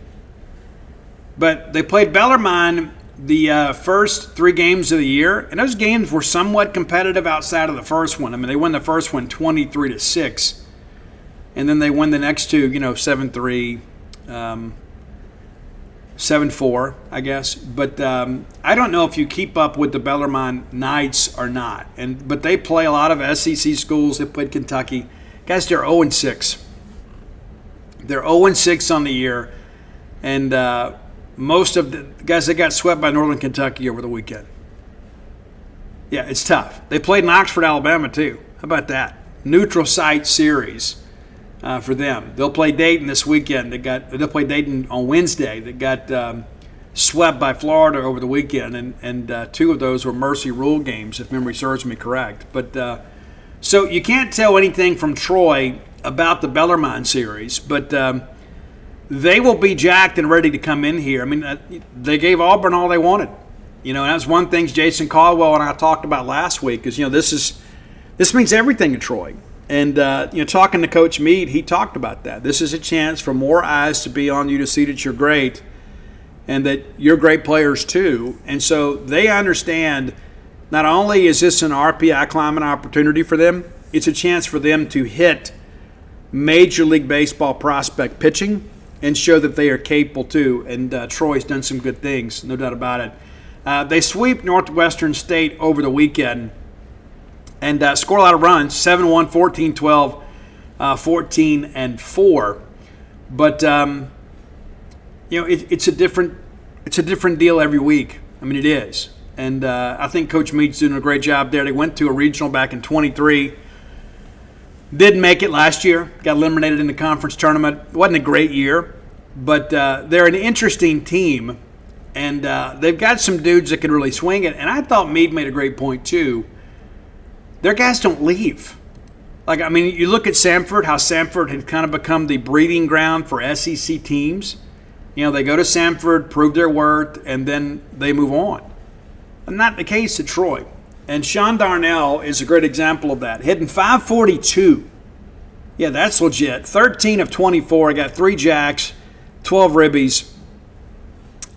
But they played Bellarmine the first 3 games of the year, and those games were somewhat competitive outside of the first one. I mean, they won the first one 23-6, and then they won the next 2, 7-3, 7-4, I guess. But I don't know if you keep up with the Bellarmine Knights or not. But they play a lot of SEC schools. They played Kentucky. Guys, they're 0-6. They're 0-6 on the year, and most of the guys, they got swept by Northern Kentucky over the weekend. Yeah, it's tough. They played in Oxford, Alabama, too. How about that? Neutral site series for them. They'll play Dayton this weekend. They'll play Dayton on Wednesday. They got swept by Florida over the weekend, and 2 of those were mercy rule games, if memory serves me correct. But so you can't tell anything from Troy about the Bellarmine series, but they will be jacked and ready to come in here. I mean, they gave Auburn all they wanted. And that's one thing Jason Caldwell and I talked about last week, is, this means everything to Troy. And, talking to Coach Meade, he talked about that. This is a chance for more eyes to be on you, to see that you're great and that you're great players too. And so they understand not only is this an RPI climbing opportunity for them, it's a chance for them to hit Major League Baseball prospect pitching and show that they are capable too. And Troy's done some good things, no doubt about it. They sweep Northwestern State over the weekend and score a lot of runs, 7-1, 14-12, 14-4. But it's a different deal every week. I mean, it is. And I think Coach Meade's doing a great job there. They went to a regional back in 23. Didn't make it last year. Got eliminated in the conference tournament. Wasn't a great year, but they're an interesting team, and they've got some dudes that can really swing it. And I thought Meade made a great point too. Their guys don't leave. You look at Samford, how Samford had kind of become the breeding ground for SEC teams. They go to Samford, prove their worth, and then they move on. And not the case at Troy. And Sean Darnell is a great example of that. Hitting .542. Yeah, that's legit. 13 of 24. I got 3 jacks, 12 ribbies.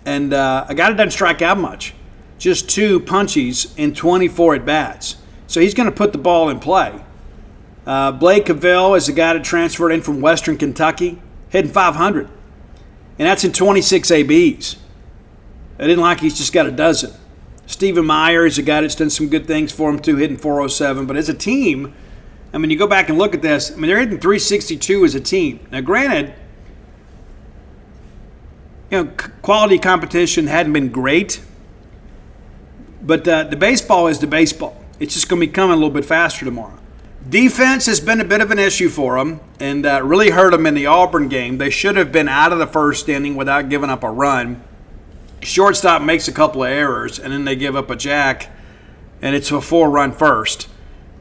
And a guy that doesn't strike out much. Just 2 punchies in 24 at-bats. So he's going to put the ball in play. Blake Cavell is a guy that transferred in from Western Kentucky, hitting .500. And that's in 26 ABs. I didn't like he's just got a dozen. Stephen Meyer is a guy that's done some good things for him too, hitting .407. But as a team, you go back and look at this. They're hitting .362 as a team. Now, granted, quality competition hadn't been great, but the baseball is the baseball. It's just going to be coming a little bit faster tomorrow. Defense has been a bit of an issue for them and really hurt them in the Auburn game. They should have been out of the first inning without giving up a run. Shortstop makes a couple of errors, and then they give up a jack, and it's a 4-run first.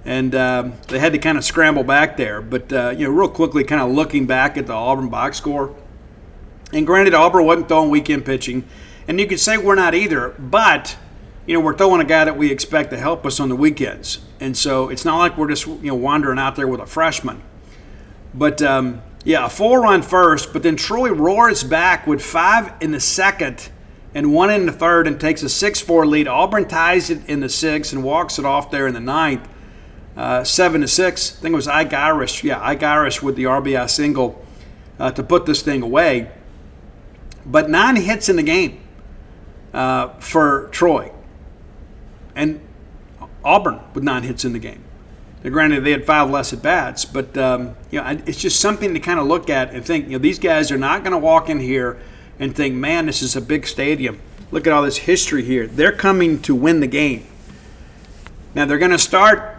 And they had to kind of scramble back there. But, real quickly, kind of looking back at the Auburn box score, and granted, Auburn wasn't throwing weekend pitching, and you could say we're not either, but, we're throwing a guy that we expect to help us on the weekends. And so it's not like we're just, wandering out there with a freshman. But, a 4-run first, but then Troy roars back with 5 in the second and one in the third and takes a 6-4 lead. Auburn ties it in the sixth and walks it off there in the ninth, 7-6. I think it was Ike Irish. Yeah, Ike Irish with the RBI single to put this thing away. But 9 hits in the game for Troy. And Auburn with 9 hits in the game. Now, granted, they had 5 less at bats, but it's just something to kind of look at and think. These guys are not going to walk in here and think, man, this is a big stadium. Look at all this history here. They're coming to win the game. Now they're going to start,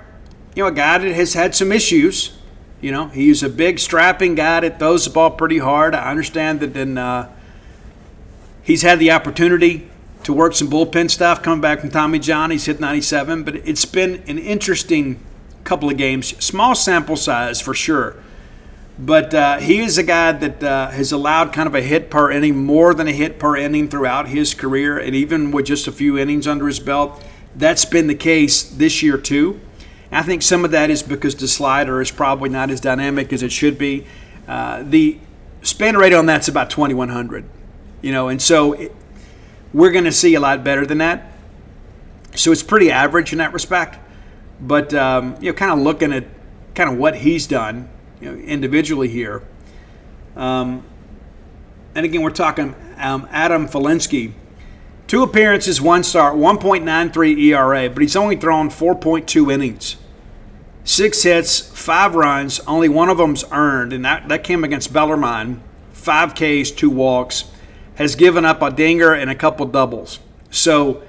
a guy that has had some issues. He's a big, strapping guy that throws the ball pretty hard. I understand that then he's had the opportunity to work some bullpen stuff coming back from Tommy John. He's hit 97, but it's been an interesting couple of games. Small sample size for sure. But he is a guy that has allowed kind of a hit per inning, more than a hit per inning throughout his career, and even with just a few innings under his belt. That's been the case this year too. I think some of that is because the slider is probably not as dynamic as it should be. The spin rate on that's about 2,100, and so we're going to see a lot better than that. So it's pretty average in that respect. But, kind of looking at kind of what he's done, individually here. And again, we're talking Adam Felinsky. 2 appearances, 1 start, 1.93 ERA, but he's only thrown 4.2 innings. 6 hits, 5 runs, only one of them's earned, and that came against Bellarmine. 5 Ks, 2 walks. Has given up a dinger and a couple doubles. So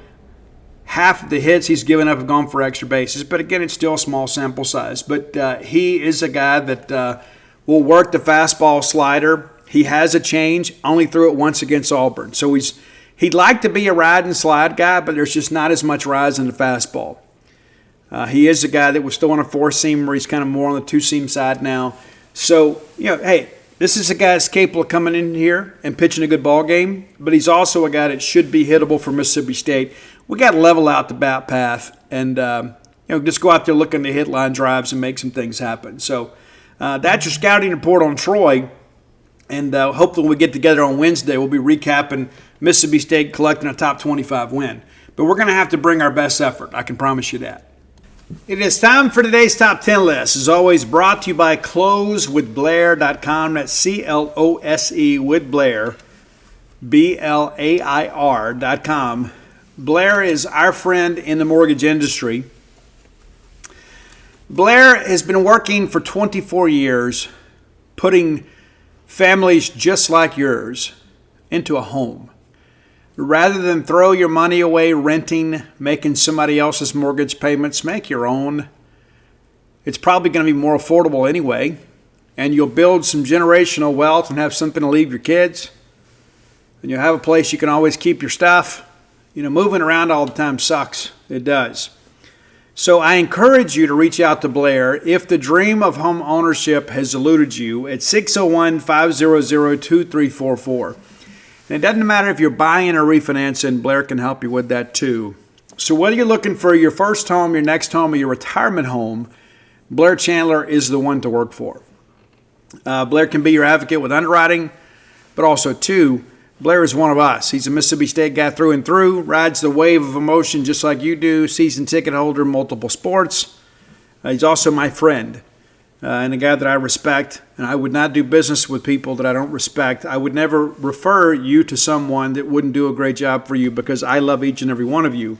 half of the hits he's given up have gone for extra bases. But again, it's still a small sample size. But he is a guy that will work the fastball slider. He has a change, only threw it once against Auburn. So he'd like to be a ride and slide guy, but there's just not as much rise in the fastball. He is a guy that was still on a 4-seam where he's kind of more on the 2-seam side now. So, hey, this is a guy that's capable of coming in here and pitching a good ball game, but he's also a guy that should be hittable for Mississippi State. We got to level out the bat path and just go out there looking to hit line drives and make some things happen. So that's your scouting report on Troy, and hopefully when we get together on Wednesday, we'll be recapping Mississippi State collecting a top 25 win. But we're going to have to bring our best effort. I can promise you that. It is time for today's Top 10 list. As always, brought to you by closewithblair.com. That's C-L-O-S-E with Blair, B-L-A-I-R.com. Blair is our friend in the mortgage industry. Blair has been working for 24 years, putting families just like yours into a home. Rather than throw your money away renting, making somebody else's mortgage payments, make your own. It's probably going to be more affordable anyway, and you'll build some generational wealth and have something to leave your kids. And you'll have a place you can always keep your stuff. Moving around all the time sucks. It does. So I encourage you to reach out to Blair if the dream of home ownership has eluded you at 601-500-2344. And it doesn't matter if you're buying or refinancing, Blair can help you with that too. So whether you're looking for your first home, your next home, or your retirement home, Blair Chandler is the one to work for. Blair can be your advocate with underwriting, but also too, Blair is one of us. He's a Mississippi State guy through and through, rides the wave of emotion just like you do, season ticket holder, multiple sports. He's also my friend. And a guy that I respect, and I would not do business with people that I don't respect. I would never refer you to someone that wouldn't do a great job for you because I love each and every one of you,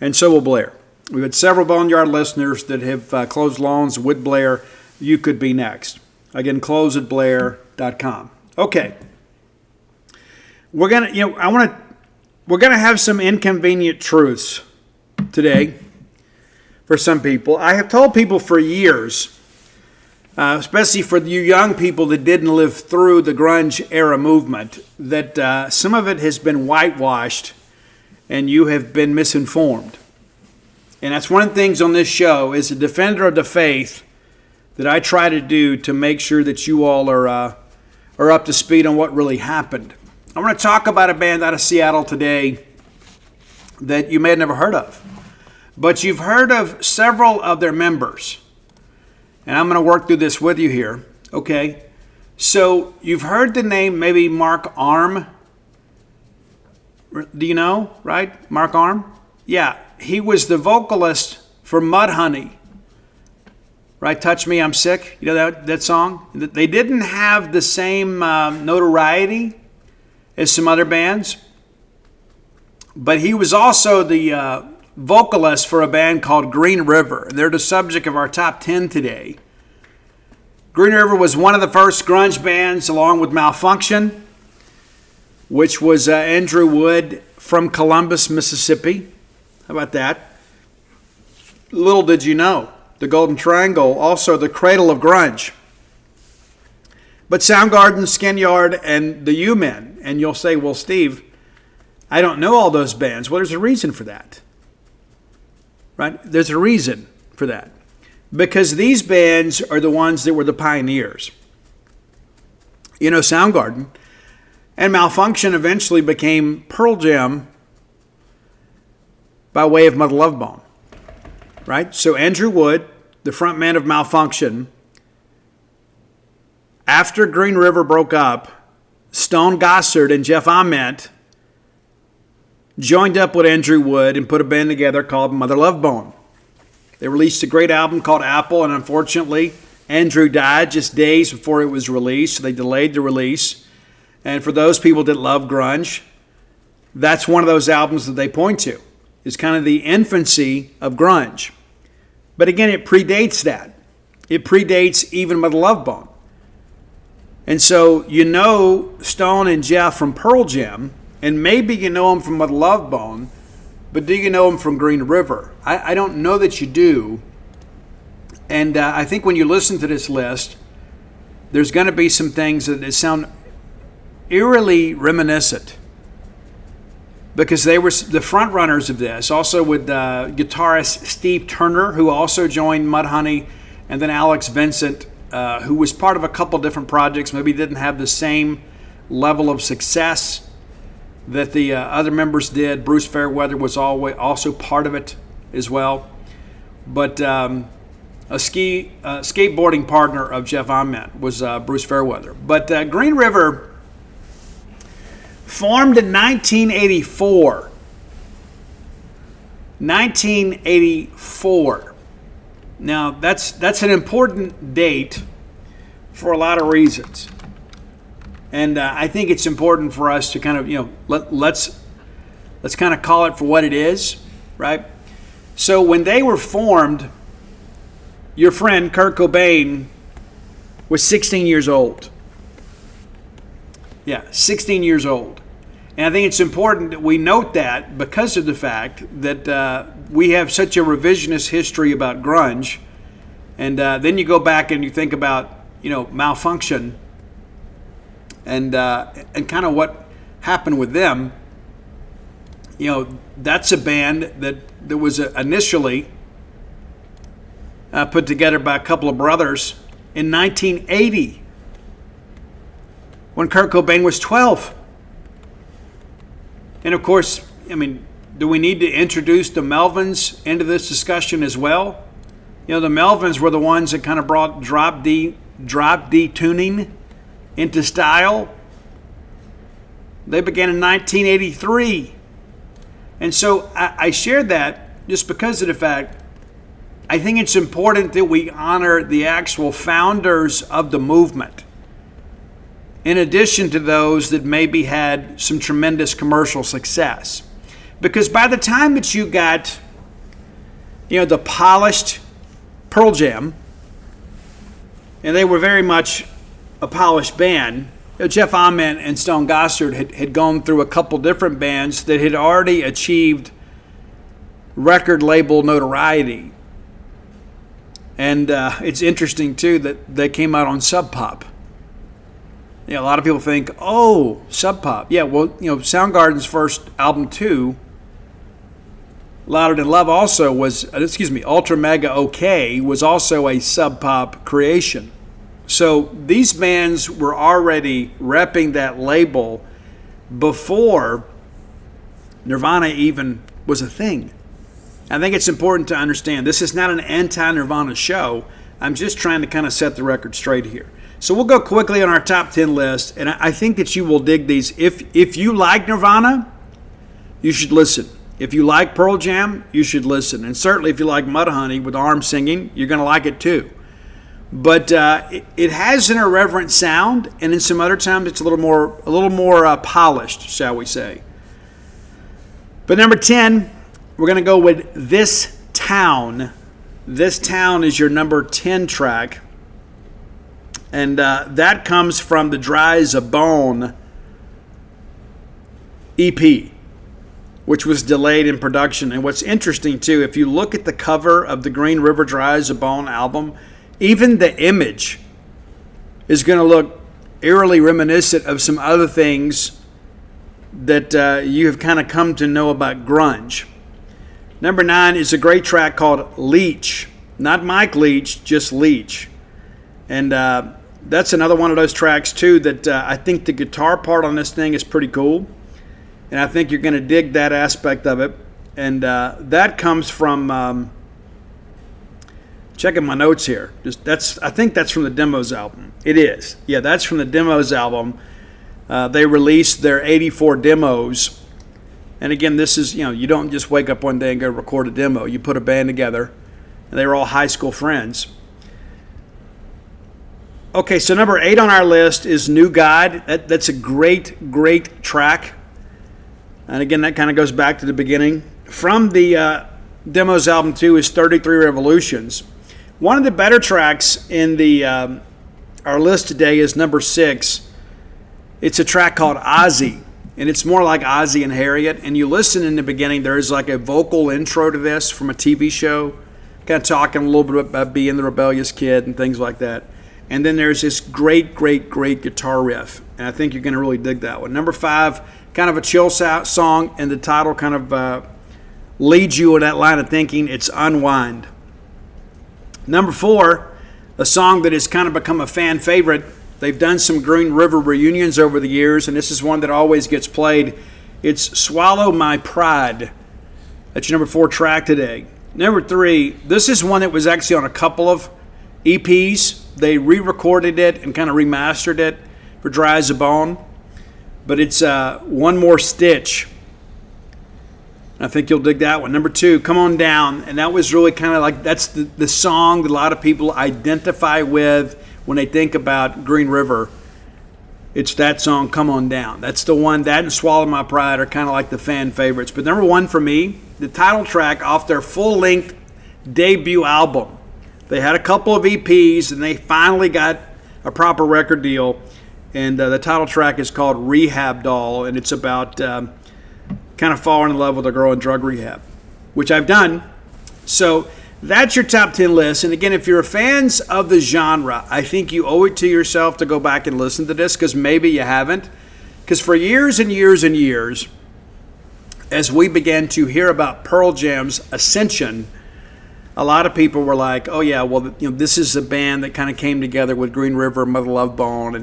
and so will Blair. We've had several Boneyard listeners that have closed loans with Blair. You could be next. Again, closewithblair.com. Okay, we're gonna have some inconvenient truths today for some people. I have told people for years. Especially for you young people that didn't live through the grunge era movement, that some of it has been whitewashed and you have been misinformed. And that's one of the things on this show, as a defender of the faith, that I try to do to make sure that you all are up to speed on what really happened. I want to talk about a band out of Seattle today that you may have never heard of, but you've heard of several of their members. And I'm going to work through this with you here, okay? So you've heard the name maybe Mark Arm. Do you know, right? Mark Arm? Yeah, he was the vocalist for Mudhoney. Right, Touch Me, I'm Sick. You know that song? They didn't have the same notoriety as some other bands, but he was also the vocalist for a band called Green River. They're the subject of our top 10 today. Green River was one of the first grunge bands, along with Malfunction, which was Andrew Wood from Columbus, Mississippi. How about that? Little did you know, the Golden Triangle, also the cradle of grunge. But Soundgarden, Skinyard, and the U-Men. And you'll say, well, Steve, I don't know all those bands. Well, there's a reason for that. Right? There's a reason for that. Because these bands are the ones that were the pioneers. You know, Soundgarden and Malfunction eventually became Pearl Jam by way of Mother Love Bone. Right? So Andrew Wood, the frontman of Malfunction, after Green River broke up, Stone Gossard and Jeff Ament joined up with Andrew Wood and put a band together called Mother Love Bone. They released a great album called Apple, and unfortunately, Andrew died just days before it was released, so they delayed the release. And for those people that love grunge, that's one of those albums that they point to. It's kind of the infancy of grunge. But again, it predates that. It predates even Mother Love Bone. And so you know Stone and Jeff from Pearl Jam, and maybe you know them from Mother Love Bone, but do you know them from Green River? I don't know that you do. And I think when you listen to this list, there's going to be some things that sound eerily reminiscent, because they were the front runners of this, also with guitarist Steve Turner, who also joined Mudhoney, and then Alex Vincent, who was part of a couple different projects, maybe didn't have the same level of success that the other members did. Bruce Fairweather was also part of it as well. But a skateboarding partner of Jeff Ament was Bruce Fairweather. But Green River formed in 1984. 1984. Now, that's an important date for a lot of reasons. And I think it's important for us to kind of, let's kind of call it for what it is, right? So when they were formed, your friend Kurt Cobain was 16 years old. Yeah, 16 years old. And I think it's important that we note that because of the fact that we have such a revisionist history about grunge. And then you go back and you think about, Malfunction and kind of what happened with them. That's a band that was initially put together by a couple of brothers in 1980 when Kurt Cobain was 12. And of course, do we need to introduce the Melvins into this discussion as well? The Melvins were the ones that kind of brought drop D tuning into style. They began in 1983. And so I shared that just because of the fact I think it's important that we honor the actual founders of the movement, in addition to those that maybe had some tremendous commercial success. Because by the time that you got, the polished Pearl Jam, and they were very much a polished band, Jeff Ament and Stone Gossard had gone through a couple different bands that had already achieved record label notoriety. And it's interesting, too, that they came out on Sub Pop. A lot of people think, oh, Sub Pop. Yeah, well, Soundgarden's first album, too, Louder Than Love, also was, Ultra Mega OK, was also a Sub Pop creation. So these bands were already repping that label before Nirvana even was a thing. I think it's important to understand this is not an anti-Nirvana show. I'm just trying to kind of set the record straight here. So we'll go quickly on our top 10 list, and I think that you will dig these. If you like Nirvana, you should listen. If you like Pearl Jam, you should listen. And certainly if you like Mudhoney with Arms singing, you're going to like it too. But it has an irreverent sound, and in some other times it's a little more polished, shall we say. But number 10, we're going to go with This Town. This Town is your number 10 track. And that comes from the Dry as a Bone EP, which was delayed in production. And what's interesting, too, if you look at the cover of the Green River Dry as a Bone album, even the image is going to look eerily reminiscent of some other things that you have kind of come to know about grunge. Number 9 is a great track called Leech. Not Mike Leach, just Leech. And that's another one of those tracks, too, that I think the guitar part on this thing is pretty cool. And I think you're going to dig that aspect of it. And that comes from, checking my notes here. I think that's from the Demos album. It is. Yeah, that's from the Demos album. They released their 84 demos. And again, this is, you don't just wake up one day and go record a demo. You put a band together, and they were all high school friends. Okay, so number 8 on our list is New God. That's a great, great track. And again, that kind of goes back to the beginning. From the Demos album, too, is 33 Revolutions. One of the better tracks in our list today is number 6. It's a track called Ozzy, and it's more like Ozzy and Harriet. And you listen in the beginning, there's like a vocal intro to this from a TV show, kind of talking a little bit about being the rebellious kid and things like that. And then there's this great, great, great guitar riff, and I think you're going to really dig that one. Number 5, kind of a chill song, and the title kind of leads you in that line of thinking. It's Unwind. Number 4, a song that has kind of become a fan favorite. They've done some Green River reunions over the years, and this is one that always gets played. It's Swallow My Pride. That's your number 4 track today. Number 3, this is one that was actually on a couple of EPs. They re-recorded it and kind of remastered it for Dry as a Bone. But it's One More Stitch. I think you'll dig that one. Number 2, Come On Down. And that was really kind of like, that's the song that a lot of people identify with when they think about Green River. It's that song, Come On Down. That's the one. That and Swallow My Pride are kind of like the fan favorites. But number 1 for me, the title track off their full-length debut album. They had a couple of EPs, and they finally got a proper record deal. And the title track is called Rehab Doll, and it's about kind of falling in love with a girl in drug rehab, which I've done. So that's your top 10 list. And again, if you're fans of the genre, I think you owe it to yourself to go back and listen to this, because maybe you haven't. Because for years and years and years, as we began to hear about Pearl Jam's ascension, a lot of people were like, oh yeah, well, this is a band that kind of came together with Green River, Mother Love Bone,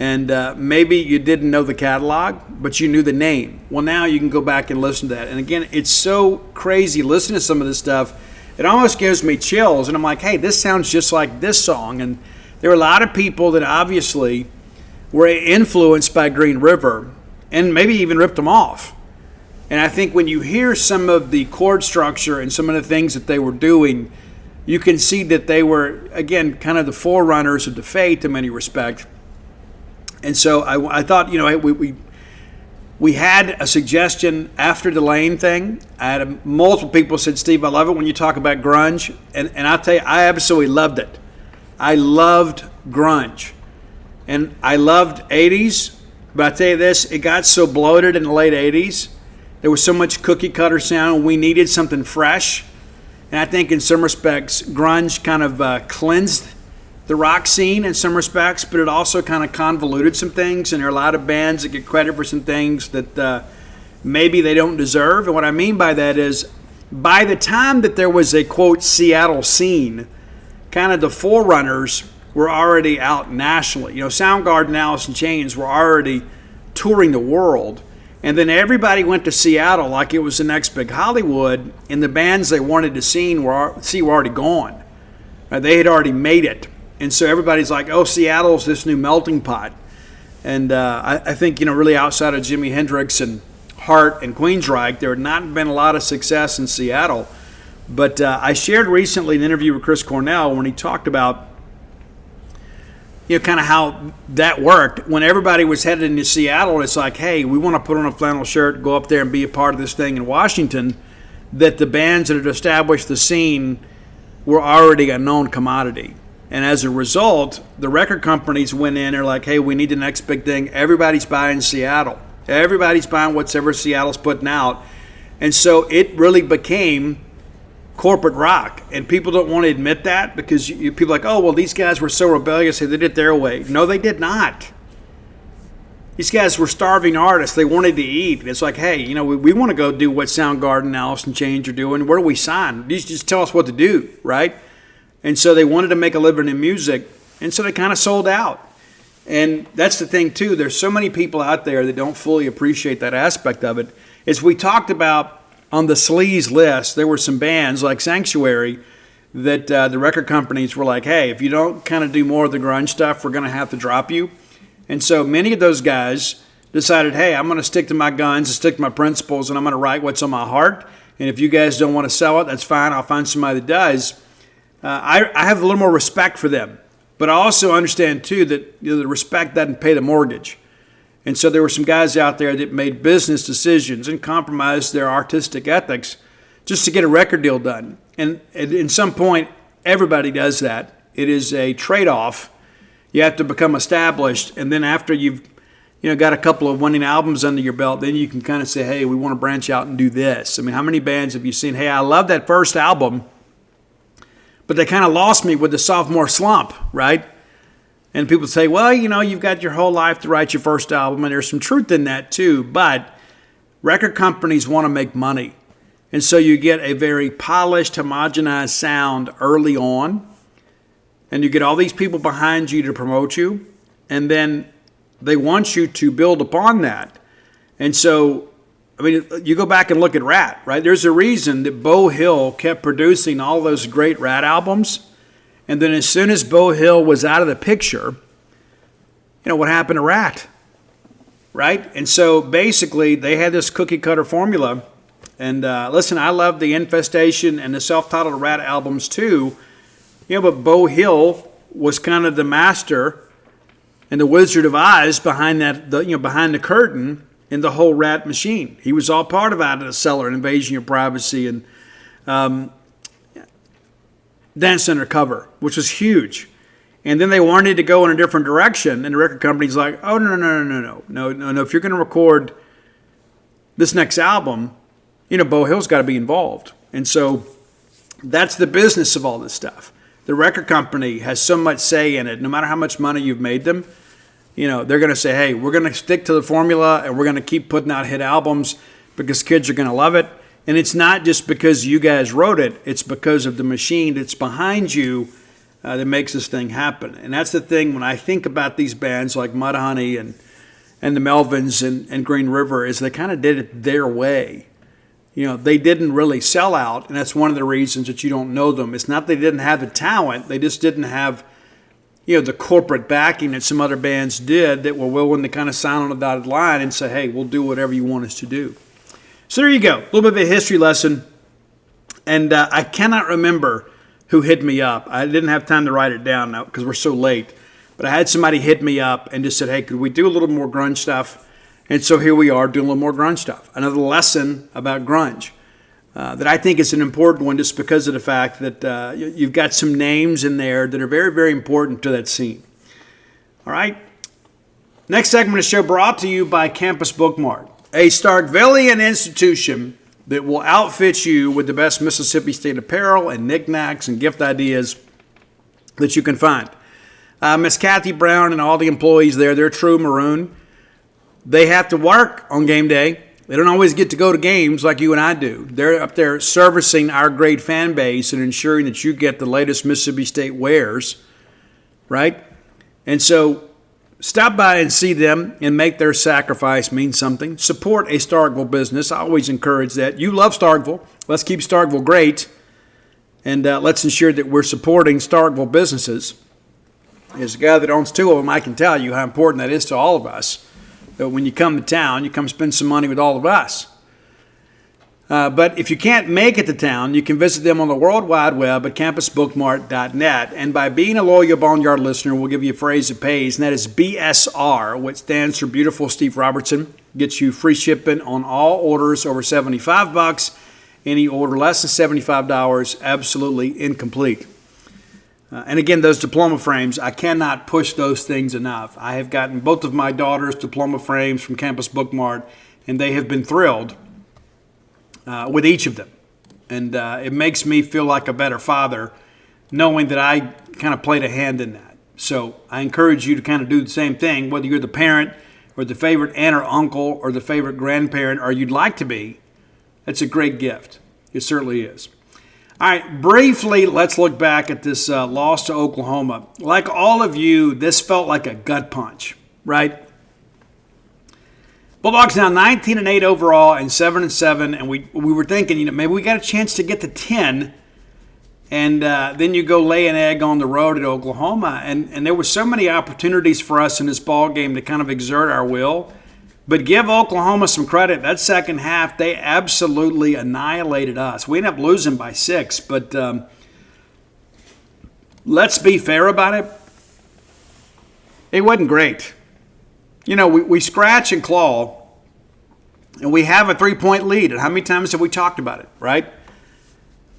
and maybe you didn't know the catalog, but you knew the name. Well, now you can go back and listen to that. And again, it's so crazy listening to some of this stuff. It almost gives me chills, and I'm like, hey, this sounds just like this song. And there were a lot of people that obviously were influenced by Green River and maybe even ripped them off. And I think when you hear some of the chord structure and some of the things that they were doing, you can see that they were, again, kind of the forerunners of the faith in many respects. And so I thought, we had a suggestion after the Lane thing. I had multiple people said, Steve, I love it when you talk about grunge. And I'll tell you, I absolutely loved it. I loved grunge. And I loved 80s. But I tell you this, it got so bloated in the late 80s. There was so much cookie cutter sound. We needed something fresh. And I think in some respects, grunge kind of cleansed the rock scene in some respects, but it also kind of convoluted some things. And there are a lot of bands that get credit for some things that maybe they don't deserve. And what I mean by that is, by the time that there was a, quote, Seattle scene, kind of the forerunners were already out nationally. Soundgarden and Alice in Chains were already touring the world. And then everybody went to Seattle like it was the next big Hollywood, and the bands they wanted to see were already gone. They had already made it. And so everybody's like, oh, Seattle's this new melting pot. And I think, really outside of Jimi Hendrix and Hart and Queensryche. There had not been a lot of success in Seattle. But I shared recently an interview with Chris Cornell when he talked about, kind of how that worked. When everybody was headed into Seattle, it's like, hey, we want to put on a flannel shirt, go up there and be a part of this thing in Washington, that the bands that had established the scene were already a known commodity. And as a result, the record companies went in and are like, hey, we need the next big thing. Everybody's buying Seattle. Everybody's buying whatever Seattle's putting out. And so it really became corporate rock. And people don't want to admit that because people are like, oh, well, these guys were so rebellious, they did it their way. No, they did not. These guys were starving artists. They wanted to eat. It's like, hey, we want to go do what Soundgarden, Alice in Chains are doing. Where do we sign? You just tell us what to do, right? And so they wanted to make a living in music, and so they kind of sold out. And that's the thing, too. There's so many people out there that don't fully appreciate that aspect of it. As we talked about on the sleaze list, there were some bands like Sanctuary that the record companies were like, hey, if you don't kind of do more of the grunge stuff, we're going to have to drop you. And so many of those guys decided, hey, I'm going to stick to my guns and stick to my principles, and I'm going to write what's on my heart. And if you guys don't want to sell it, that's fine. I'll find somebody that does. I have a little more respect for them. But I also understand, too, that the respect doesn't pay the mortgage. And so there were some guys out there that made business decisions and compromised their artistic ethics just to get a record deal done. And at some point, everybody does that. It is a trade-off. You have to become established, and then after you've got a couple of winning albums under your belt, then you can kind of say, hey, we want to branch out and do this. I mean, how many bands have you seen, hey, I love that first album, but they kind of lost me with the sophomore slump, right? And people say, well, you've got your whole life to write your first album, and there's some truth in that too, but record companies want to make money. And so you get a very polished, homogenized sound early on, and you get all these people behind you to promote you, and then they want you to build upon that. And so, you go back and look at Rat, right? There's a reason that Beau Hill kept producing all those great Rat albums. And then as soon as Beau Hill was out of the picture, what happened to Rat, right? And so basically they had this cookie cutter formula. And listen, I love the Infestation and the self-titled Rat albums too. But Beau Hill was kind of the master and the Wizard of Oz behind that, behind the curtain in the whole Rat machine. He was all part of Out of the Cellar and Invasion of Privacy and Dance Undercover, which was huge. And then they wanted to go in a different direction, and the record company's like, oh, no. If you're going to record this next album, Beau Hill's got to be involved. And so that's the business of all this stuff. The record company has so much say in it. No matter how much money you've made them, they're going to say, hey, we're going to stick to the formula, and we're going to keep putting out hit albums because kids are going to love it. And it's not just because you guys wrote it. It's because of the machine that's behind you that makes this thing happen. And that's the thing when I think about these bands like Mudhoney and the Melvins and Green River is they kind of did it their way. They didn't really sell out, and that's one of the reasons that you don't know them. It's not they didn't have the talent. They just didn't have, the corporate backing that some other bands did that were willing to kind of sign on a dotted line and say, hey, we'll do whatever you want us to do. So there you go, a little bit of a history lesson. And I cannot remember who hit me up. I didn't have time to write it down now because we're so late. But I had somebody hit me up and just said, hey, could we do a little more grunge stuff? And so here we are doing a little more grunge stuff. Another lesson about grunge that I think is an important one just because of the fact that you've got some names in there that are very, very important to that scene. All right. Next segment of the show brought to you by Campus Bookmart, a Starkvillian institution that will outfit you with the best Mississippi State apparel and knickknacks and gift ideas that you can find. Miss Kathy Brown and all the employees there, they're true maroon. They have to work on game day. They don't always get to go to games like you and I do. They're up there servicing our great fan base and ensuring that you get the latest Mississippi State wares, right? And so stop by and see them and make their sacrifice mean something. Support a Starkville business. I always encourage that. You love Starkville. Let's keep Starkville great. And let's ensure that we're supporting Starkville businesses. As a guy that owns two of them, I can tell you how important that is to all of us. when you come to town, you come spend some money with all of us. But if you can't make it to town, you can visit them on the World Wide Web at campusbookmart.net. And by being a loyal Boneyard listener, we'll give you a phrase that pays, and that is BSR, which stands for Beautiful Steve Robertson. Gets you free shipping on all orders over $75. Any order less than $75, absolutely incomplete. And again, those diploma frames, I cannot push those things enough. I have gotten both of my daughters diploma frames from Campus Bookmart, and they have been thrilled with each of them. And it makes me feel like a better father knowing that I kind of played a hand in that. So I encourage you to kind of do the same thing, whether you're the parent or the favorite aunt or uncle or the favorite grandparent or you'd like to be. It's a great gift. It certainly is. All right, briefly, let's look back at this loss to Oklahoma. Like all of you, this felt like a gut punch, right? Bulldogs now 19-8 overall and 7-7, and we were thinking, maybe we got a chance to get to 10, and then you go lay an egg on the road at Oklahoma, and there were so many opportunities for us in this ball game to kind of exert our will. But give Oklahoma some credit. That second half, they absolutely annihilated us. We ended up losing by 6, but let's be fair about it. It wasn't great. We scratch and claw, and we have a 3-point lead. And how many times have we talked about it, right?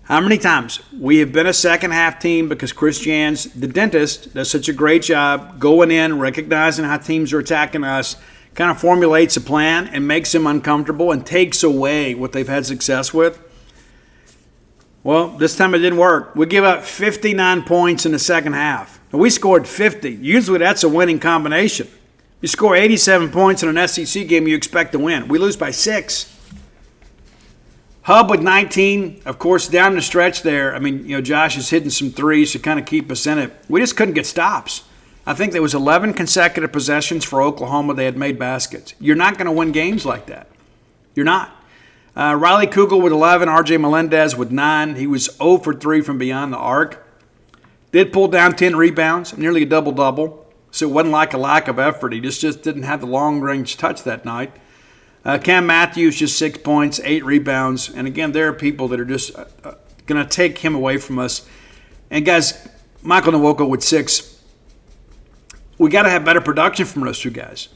How many times? We have been a second-half team because Chris Jans, the dentist, does such a great job going in, recognizing how teams are attacking us, kind of formulates a plan and makes them uncomfortable and takes away what they've had success with. Well, this time it didn't work. We give up 59 points in the second half. And we scored 50. Usually that's a winning combination. You score 87 points in an SEC game, you expect to win. We lose by 6. Hub with 19. Of course, down the stretch there, Josh is hitting some threes to kind of keep us in it. We just couldn't get stops. I think there was 11 consecutive possessions for Oklahoma. They had made baskets. You're not going to win games like that. You're not. Riley Kugel with 11, R.J. Melendez with 9. He was 0 for 3 from beyond the arc. Did pull down 10 rebounds, nearly a double-double. So it wasn't like a lack of effort. He just didn't have the long-range touch that night. Cam Matthews, just 6 points, 8 rebounds. And again, there are people that are just going to take him away from us. And guys, Michael Nwoko with 6. We got to have better production from those two guys.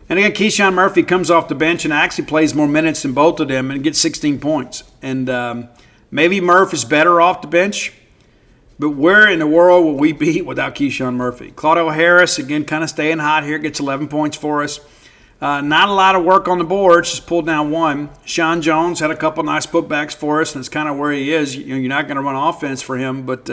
And again, Keyshawn Murphy comes off the bench and actually plays more minutes than both of them and gets 16 points. And maybe Murph is better off the bench, but where in the world will we be without Keyshawn Murphy? Claudio Harris, again, kind of staying hot here, gets 11 points for us. Not a lot of work on the boards, just pulled down 1. Sean Jones had a couple nice putbacks for us, and it's kind of where he is. You're not going to run offense for him, but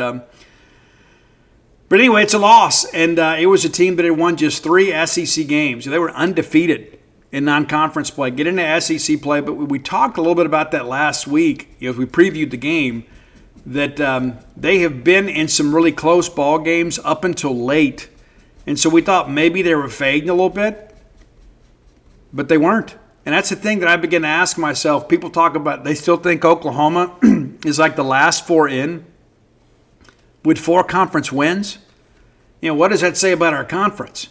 anyway, it's a loss, and it was a team that had won just 3 SEC games. They were undefeated in non-conference play. Get into SEC play, but we talked a little bit about that last week as we previewed the game, that they have been in some really close ball games up until late. And so we thought maybe they were fading a little bit, but they weren't. And that's the thing that I begin to ask myself. People talk about they still think Oklahoma is like the last 4 in with 4 conference wins. What does that say about our conference?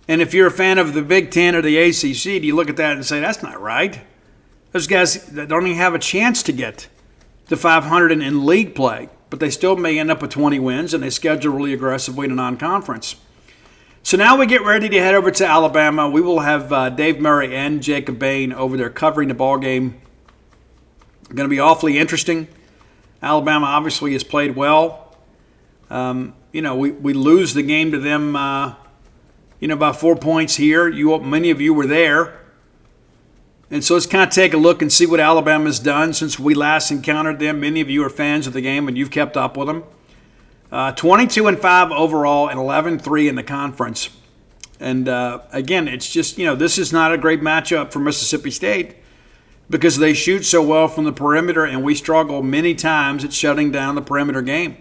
And if you're a fan of the Big Ten or the ACC, do you look at that and say, that's not right? Those guys don't even have a chance to get to 500 in league play, but they still may end up with 20 wins, and they schedule really aggressively in a non-conference. So now we get ready to head over to Alabama. We will have Dave Murray and Jacob Bain over there covering the ball game. Going to be awfully interesting. Alabama obviously has played well. We lose the game to them, by 4 points here. Many of you were there. And so let's kind of take a look and see what Alabama's done since we last encountered them. Many of you are fans of the game, and you've kept up with them. 22-5 overall and 11-3 in the conference. And, again, it's just, this is not a great matchup for Mississippi State because they shoot so well from the perimeter, and we struggle many times at shutting down the perimeter game.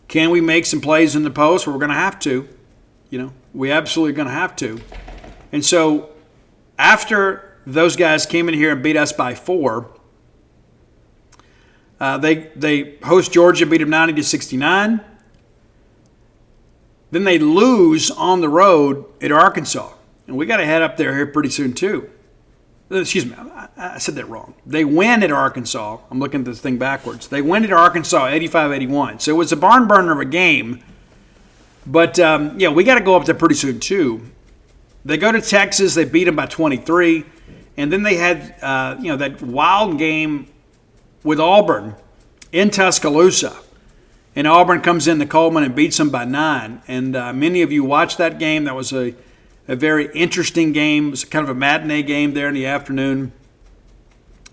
Can we make some plays in the post? We're going to have to. We absolutely going to have to. And so after those guys came in here and beat us by 4, they host Georgia, beat them 90-69. Then they lose on the road at Arkansas. and we got to head up there here pretty soon too. Excuse me, I said that wrong. They win at Arkansas. I'm looking at this thing backwards. They win at Arkansas 85-81. So it was a barn burner of a game. But, we got to go up there pretty soon too. They go to Texas. They beat them by 23. And then they had, that wild game with Auburn in Tuscaloosa. And Auburn comes into Coleman and beats them by 9. And many of you watched that game. That was a very interesting game. It was kind of a matinee game there in the afternoon.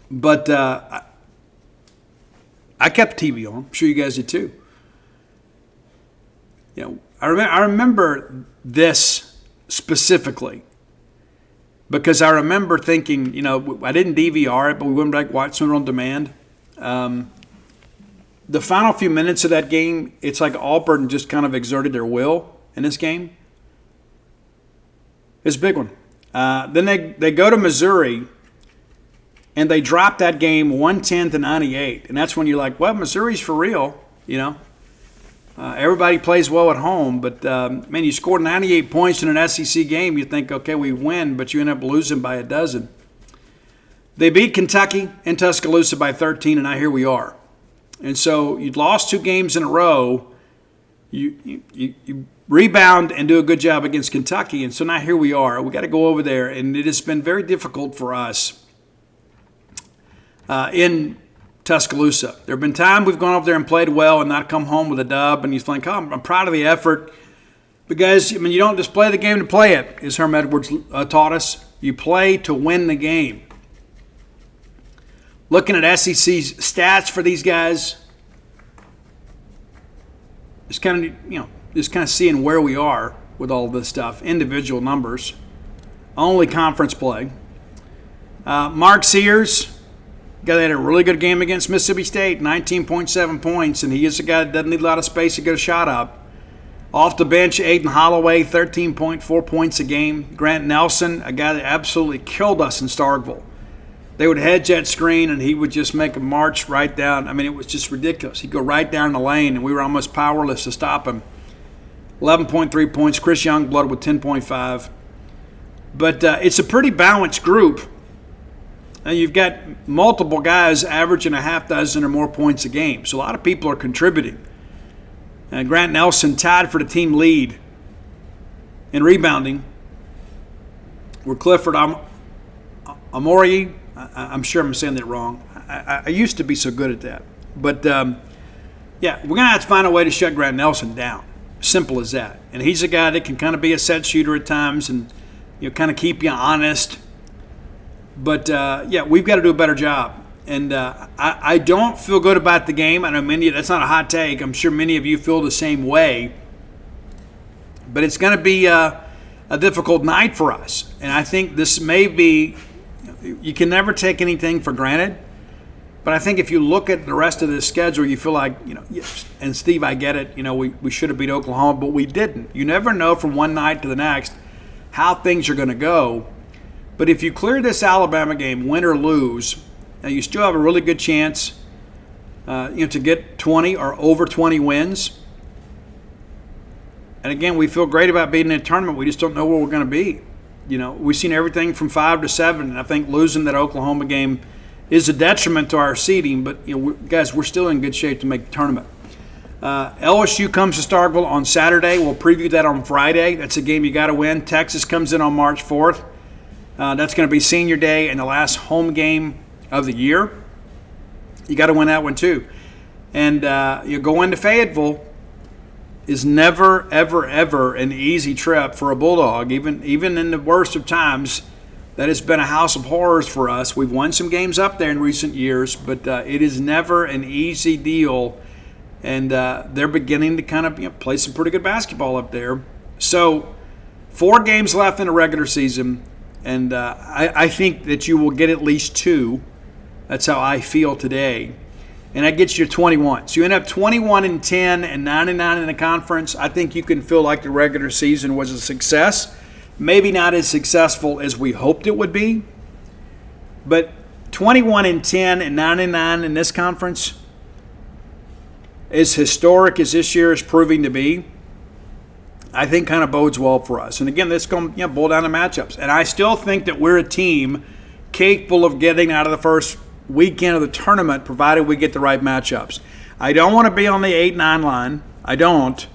But I kept the TV on. I'm sure you guys did too. I remember this specifically because I remember thinking, I didn't DVR it, but we went back watching it on demand. The final few minutes of that game, it's like Auburn just kind of exerted their will in this game. It's a big one. Then they go to Missouri, and they drop that game 110-98. And that's when you're like, well, Missouri's for real, Everybody plays well at home, but, you scored 98 points in an SEC game. You think, okay, we win, but you end up losing by a dozen. They beat Kentucky in Tuscaloosa by 13, and now here we are. And so you'd lost 2 games in a row. You rebound and do a good job against Kentucky. And so now here we are. We got to go over there. And it has been very difficult for us in Tuscaloosa. There have been times we've gone over there and played well and not come home with a dub. And you think, I'm proud of the effort. Because, you don't just play the game to play it, as Herm Edwards taught us. You play to win the game. Looking at SEC's stats for these guys, just kind of seeing where we are with all this stuff. Individual numbers. Only conference play. Mark Sears, guy that had a really good game against Mississippi State, 19.7 points, and he is a guy that doesn't need a lot of space to get a shot up. Off the bench, Aiden Holloway, 13.4 points a game. Grant Nelson, a guy that absolutely killed us in Starkville. They would hedge that screen, and he would just make a march right down. It was just ridiculous. He'd go right down the lane, and we were almost powerless to stop him. 11.3 points. Chris Youngblood with 10.5. But it's a pretty balanced group. You've got multiple guys averaging a half dozen or more points a game. So a lot of people are contributing. Grant Nelson tied for the team lead in rebounding. Where Clifford Amori, I'm sure I'm saying that wrong. I used to be so good at that. But, we're going to have to find a way to shut Grant Nelson down. Simple as that. And he's a guy that can kind of be a set shooter at times and kind of keep you honest. But, we've got to do a better job. And I don't feel good about the game. I know that's not a hot take. I'm sure many of you feel the same way. But it's going to be a difficult night for us. And I think this may be, you can never take anything for granted. But I think if you look at the rest of this schedule, you feel like, yes, and Steve, I get it, we should have beat Oklahoma, but we didn't. You never know from one night to the next how things are going to go. But if you clear this Alabama game, win or lose, now you still have a really good chance, to get 20 or over 20 wins. And again, we feel great about beating a tournament. We just don't know where we're going to be. We've seen everything from 5 to 7, and I think losing that Oklahoma game is a detriment to our seeding. But guys, we're still in good shape to make the tournament. LSU comes to Starkville on Saturday. We'll preview that on Friday. That's a game you got to win. Texas comes in on March 4th. That's going to be senior day and the last home game of the year. You got to win that one too. And you go into Fayetteville is never, ever, ever an easy trip for a Bulldog. Even in the worst of times, that has been a house of horrors for us. We've won some games up there in recent years, but it is never an easy deal. And they're beginning to kind of play some pretty good basketball up there. So 4 games left in the regular season, and I think that you will get at least 2. That's how I feel today. And that gets you to 21. So you end up 21-10 and 99 in the conference. I think you can feel like the regular season was a success. Maybe not as successful as we hoped it would be. But 21-10 and 99 in this conference, as historic as this year is proving to be, I think kind of bodes well for us. And again, this is going to boil down to matchups. And I still think that we're a team capable of getting out of the first weekend of the tournament, provided we get the right matchups. I don't want to be on the 8-9 line. I don't.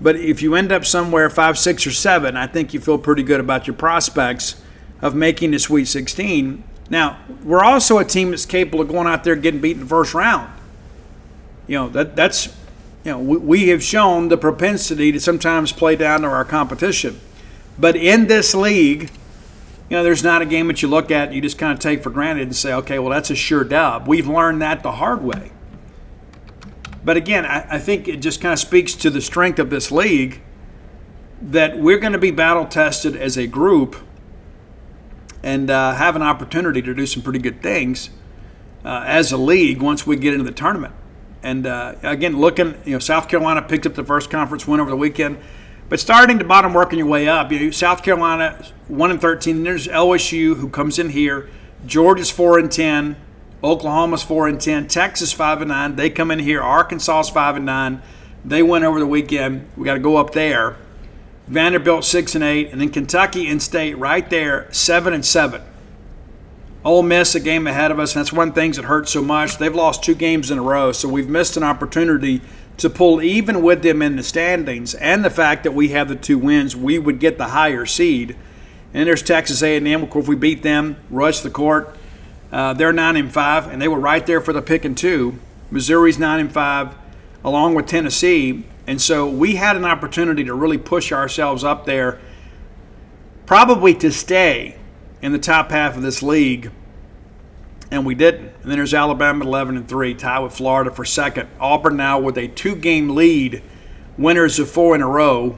But if you end up somewhere 5, 6, or 7, I think you feel pretty good about your prospects of making the Sweet 16. Now, we're also a team that's capable of going out there and getting beat in the first round. That's we have shown the propensity to sometimes play down to our competition. But in this league, there's not a game that you look at and you just kind of take for granted and say, okay, well, that's a sure dub. We've learned that the hard way. But again, I think it just kind of speaks to the strength of this league that we're going to be battle-tested as a group and have an opportunity to do some pretty good things as a league once we get into the tournament. And again, South Carolina picked up the first conference win over the weekend. But starting to bottom, working your way up, South Carolina 1-13. There's LSU who comes in here. Georgia's 4-10. Oklahoma's 4-10. Texas 5-9. They come in here. Arkansas's 5-9. They win over the weekend. We got to go up there. Vanderbilt 6-8, and then Kentucky and State right there 7-7. Ole Miss a game ahead of us, and that's one of the things that hurts so much. They've lost 2 games in a row, so we've missed an opportunity to pull even with them in the standings. And the fact that we have the 2 wins, we would get the higher seed. And there's Texas A&M. Of course, if we beat them, rush the court. They're 9-5, and they were right there for the pick and 2. Missouri's 9-5, along with Tennessee. And so we had an opportunity to really push ourselves up there, probably to stay in the top half of this league, and we didn't. And then there's Alabama 11-3, tied with Florida for second. Auburn now with a 2-game lead, winners of 4 in a row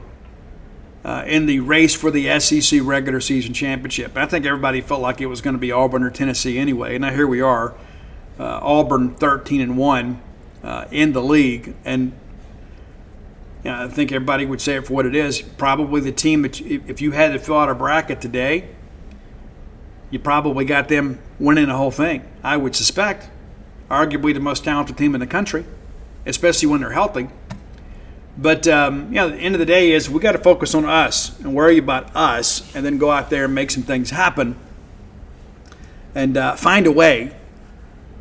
in the race for the SEC regular season championship. And I think everybody felt like it was going to be Auburn or Tennessee anyway. And now here we are, Auburn 13-1 in the league. And I think everybody would say it for what it is. Probably the team that if you had to fill out a bracket today, you probably got them winning the whole thing, I would suspect. Arguably the most talented team in the country, especially when they're healthy. But, the end of the day is we got to focus on us and worry about us and then go out there and make some things happen and find a way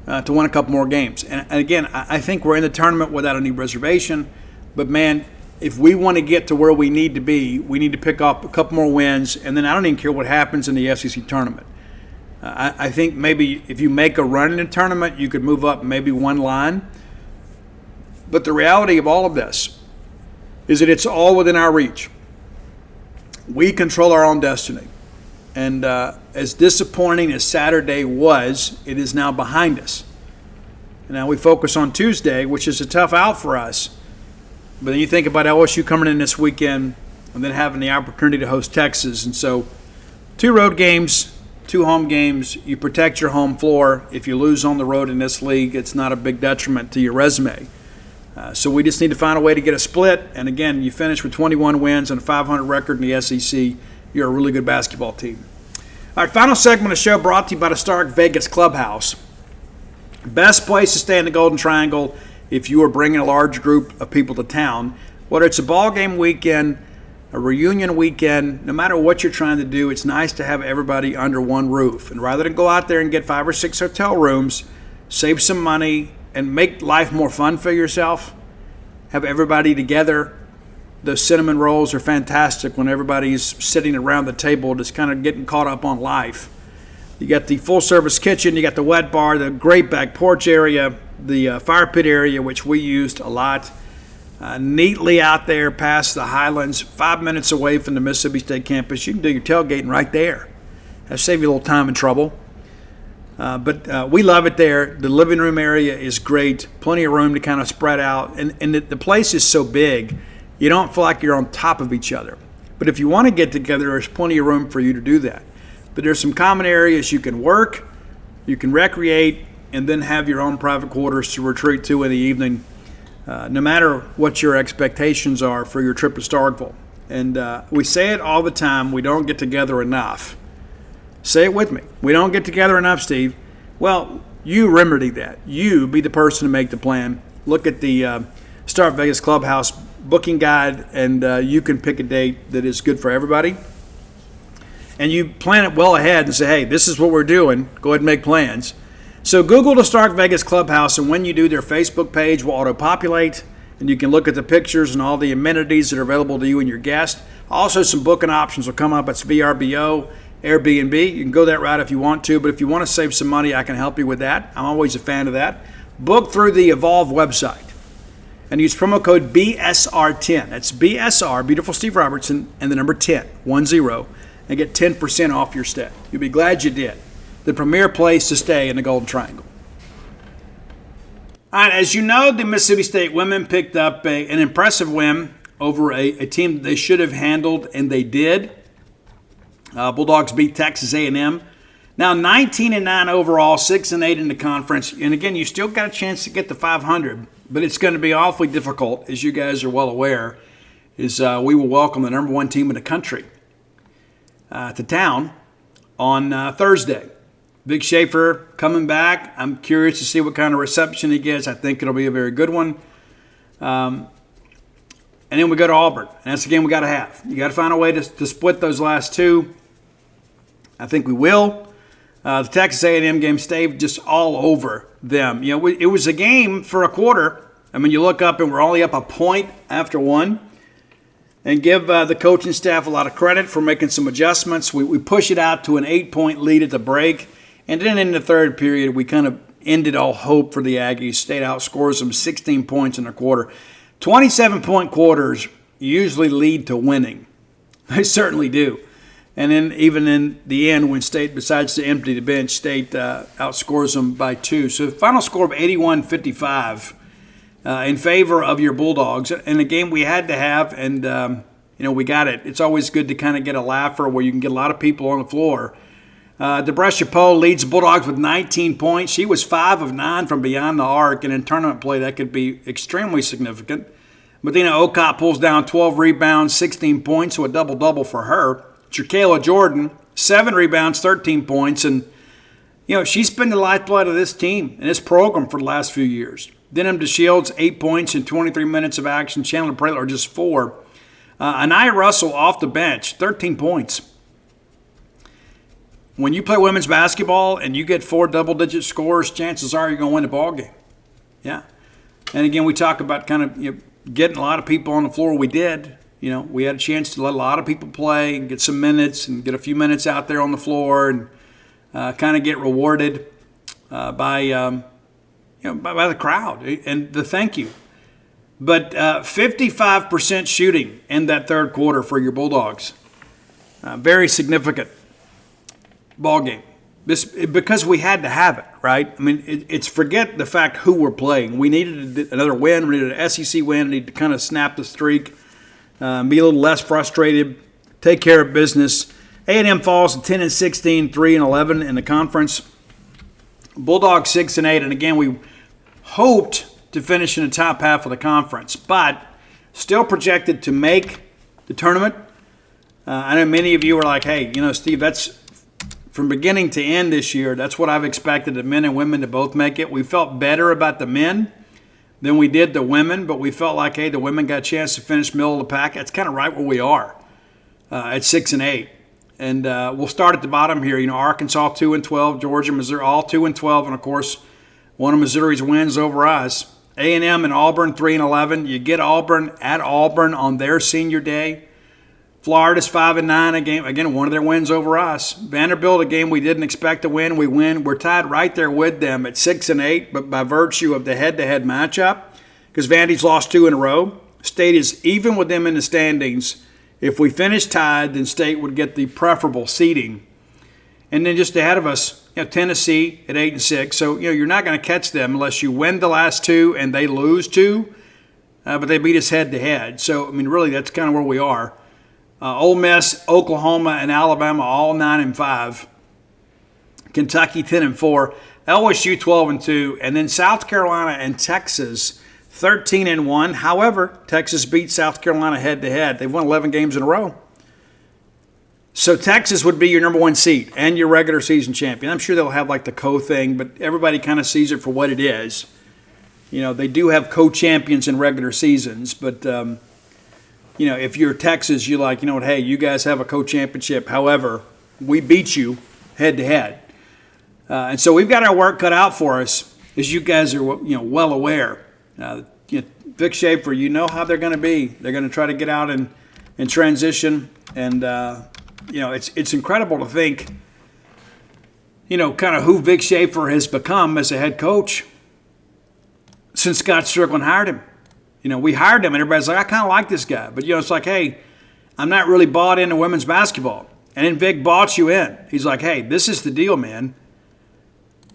to win a couple more games. And again, I think we're in the tournament without any reservation. But, man, if we want to get to where we need to be, we need to pick up a couple more wins. And then I don't even care what happens in the SEC tournament. I think maybe if you make a run in the tournament, you could move up maybe 1 line. But the reality of all of this is that it's all within our reach. We control our own destiny. And as disappointing as Saturday was, it is now behind us. And now we focus on Tuesday, which is a tough out for us. But then you think about LSU coming in this weekend and then having the opportunity to host Texas. And so 2 road games, 2 home games. You protect your home floor. If you lose on the road in this league, it's not a big detriment to your resume. So we just need to find a way to get a split. And again, you finish with 21 wins and a 500 record in the SEC. You're a really good basketball team. All right, final segment of the show brought to you by the Stark Vegas Clubhouse. Best place to stay in the Golden Triangle if you are bringing a large group of people to town. Whether it's a ball game weekend, a reunion weekend, no matter what you're trying to do, it's nice to have everybody under one roof. And rather than go out there and get 5 or 6 hotel rooms, save some money, and make life more fun for yourself, have everybody together. Those cinnamon rolls are fantastic when everybody's sitting around the table just kind of getting caught up on life. You got the full-service kitchen, you got the wet bar, the great back porch area, the fire pit area, which we used a lot. Neatly out there past the Highlands, 5 minutes away from the Mississippi State campus. You can do your tailgating right there. That'll save you a little time and trouble. But we love it there. The living room area is great. Plenty of room to kind of spread out. And the place is so big, you don't feel like you're on top of each other. But if you want to get together, there's plenty of room for you to do that. But there's some common areas you can work, you can recreate, and then have your own private quarters to retreat to in the evening, no matter what your expectations are for your trip to Starkville. And we say it all the time, we don't get together enough. Say it with me. We don't get together enough, Steve. Well, you remedy that. You be the person to make the plan. Look at the Stark Vegas Clubhouse booking guide, and you can pick a date that is good for everybody. And you plan it well ahead and say, hey, this is what we're doing. Go ahead and make plans. So Google the Stark Vegas Clubhouse, and when you do, their Facebook page will auto-populate, and you can look at the pictures and all the amenities that are available to you and your guest. Also, some booking options will come up. It's VRBO, Airbnb. You can go that route if you want to, but if you want to save some money, I can help you with that. I'm always a fan of that. Book through the Evolve website and use promo code BSR10. That's BSR, Beautiful Steve Robertson, and the number 10, 10, and get 10% off your stay. You'll be glad you did. The premier place to stay in the Golden Triangle. All right, as you know, the Mississippi State women picked up an impressive win over a team that they should have handled, and they did. Bulldogs beat Texas A&M. Now 19-9 overall, 6-8 in the conference. And again, you still got a chance to get to 500, but it's going to be awfully difficult, as you guys are well aware, is we will welcome the number one team in the country to town on Thursday. Vic Schaefer coming back. I'm curious to see what kind of reception he gets. I think it'll be a very good one. And then we go to Auburn. And that's the game we got to have. You got to find a way to split those last two. I think we will. The Texas A&M game stayed just all over them. You know, it was a game for a quarter. I mean, you look up and we're only up a point after one. And give the coaching staff a lot of credit for making some adjustments. We push it out to an 8-point lead at the break. And then in the third period, we kind of ended all hope for the Aggies. State outscores them 16 points in a quarter. 27-point quarters usually lead to winning. They certainly do. And then even in the end, when State decides to empty the bench, State outscores them by 2. So the final score of 81-55 in favor of your Bulldogs. And a game we had to have, and we got it. It's always good to kind of get a laugher where you can get a lot of people on the floor. Debra Chapeau leads Bulldogs with 19 points. She was 5 of 9 from beyond the arc, and in tournament play that could be extremely significant. Medina Okot pulls down 12 rebounds, 16 points, so a double-double for her. Jerkayla Jordan, 7 rebounds, 13 points, and she's been the lifeblood of this team and this program for the last few years. Denham DeShields, 8 points in 23 minutes of action. Chandler Prater just 4. Anaya Russell off the bench, 13 points. When you play women's basketball and you get 4 double-digit scores, chances are you're going to win the ball game. Yeah. And again, we talk about kind of getting a lot of people on the floor. We did. We had a chance to let a lot of people play and get some minutes and get a few minutes out there on the floor and kind of get rewarded by the crowd and the thank you. But 55% shooting in that third quarter for your Bulldogs. Very significant ball game. Because we had to have it, right? I mean, it's forget the fact who we're playing. We needed another win. We needed an SEC win. We needed to kind of snap the streak, be a little less frustrated, take care of business. A&M falls to 10-16, 3-11 in the conference. Bulldogs 6-8, and again, we hoped to finish in the top half of the conference, but still projected to make the tournament. I know many of you are like, hey, Steve, that's from beginning to end this year, that's what I've expected the men and women to both make it. We felt better about the men than we did the women, but we felt like, hey, the women got a chance to finish middle of the pack. That's kind of right where we are at 6-8. And we'll start at the bottom here. Arkansas 2-12, Georgia, Missouri, all 2-12, and of course, one of Missouri's wins over us. A&M and Auburn 3-11. You get Auburn at Auburn on their senior day. Florida's 5-9 a game. Again, one of their wins over us. Vanderbilt, a game we didn't expect to win. We win. We're tied right there with them at 6-8, but by virtue of the head-to-head matchup, because Vandy's lost 2 in a row. State is even with them in the standings. If we finish tied, then State would get the preferable seeding. And then just ahead of us, Tennessee at 8-6. So, you're not going to catch them unless you win the last 2 and they lose 2. But they beat us head-to-head. So, really, that's kind of where we are. Ole Miss, Oklahoma, and Alabama all 9-5. Kentucky 10-4. LSU 12-2. And then South Carolina and Texas 13-1. However, Texas beat South Carolina head-to-head. They've won 11 games in a row. So Texas would be your number 1 seed and your regular season champion. I'm sure they'll have like the co-thing, but everybody kind of sees it for what it is. They do have co-champions in regular seasons, but if you're Texas, you're like, hey, you guys have a co-championship. However, we beat you head to head. And so we've got our work cut out for us, as you guys are, well aware. Vic Schaefer, you know how they're going to be. They're going to try to get out and transition. And, it's incredible to think, kind of who Vic Schaefer has become as a head coach since Scott Strickland hired him. We hired him, and everybody's like, I kind of like this guy. But, it's like, hey, I'm not really bought into women's basketball. And then Vic bought you in. He's like, hey, this is the deal, man.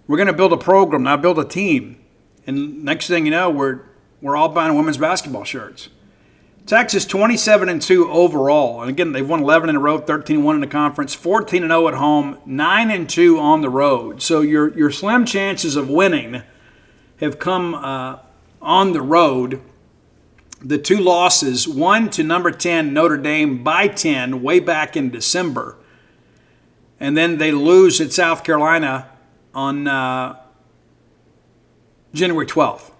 We're going to build a program, not build a team. And next thing you know, we're all buying women's basketball shirts. Texas 27-2 overall. And again, they've won 11 in a row, 13-1 in the conference, 14-0 at home, 9-2 on the road. So your slim chances of winning have come on the road. The two losses, one to number 10 Notre Dame by 10 way back in December. And then they lose at South Carolina on January 12th.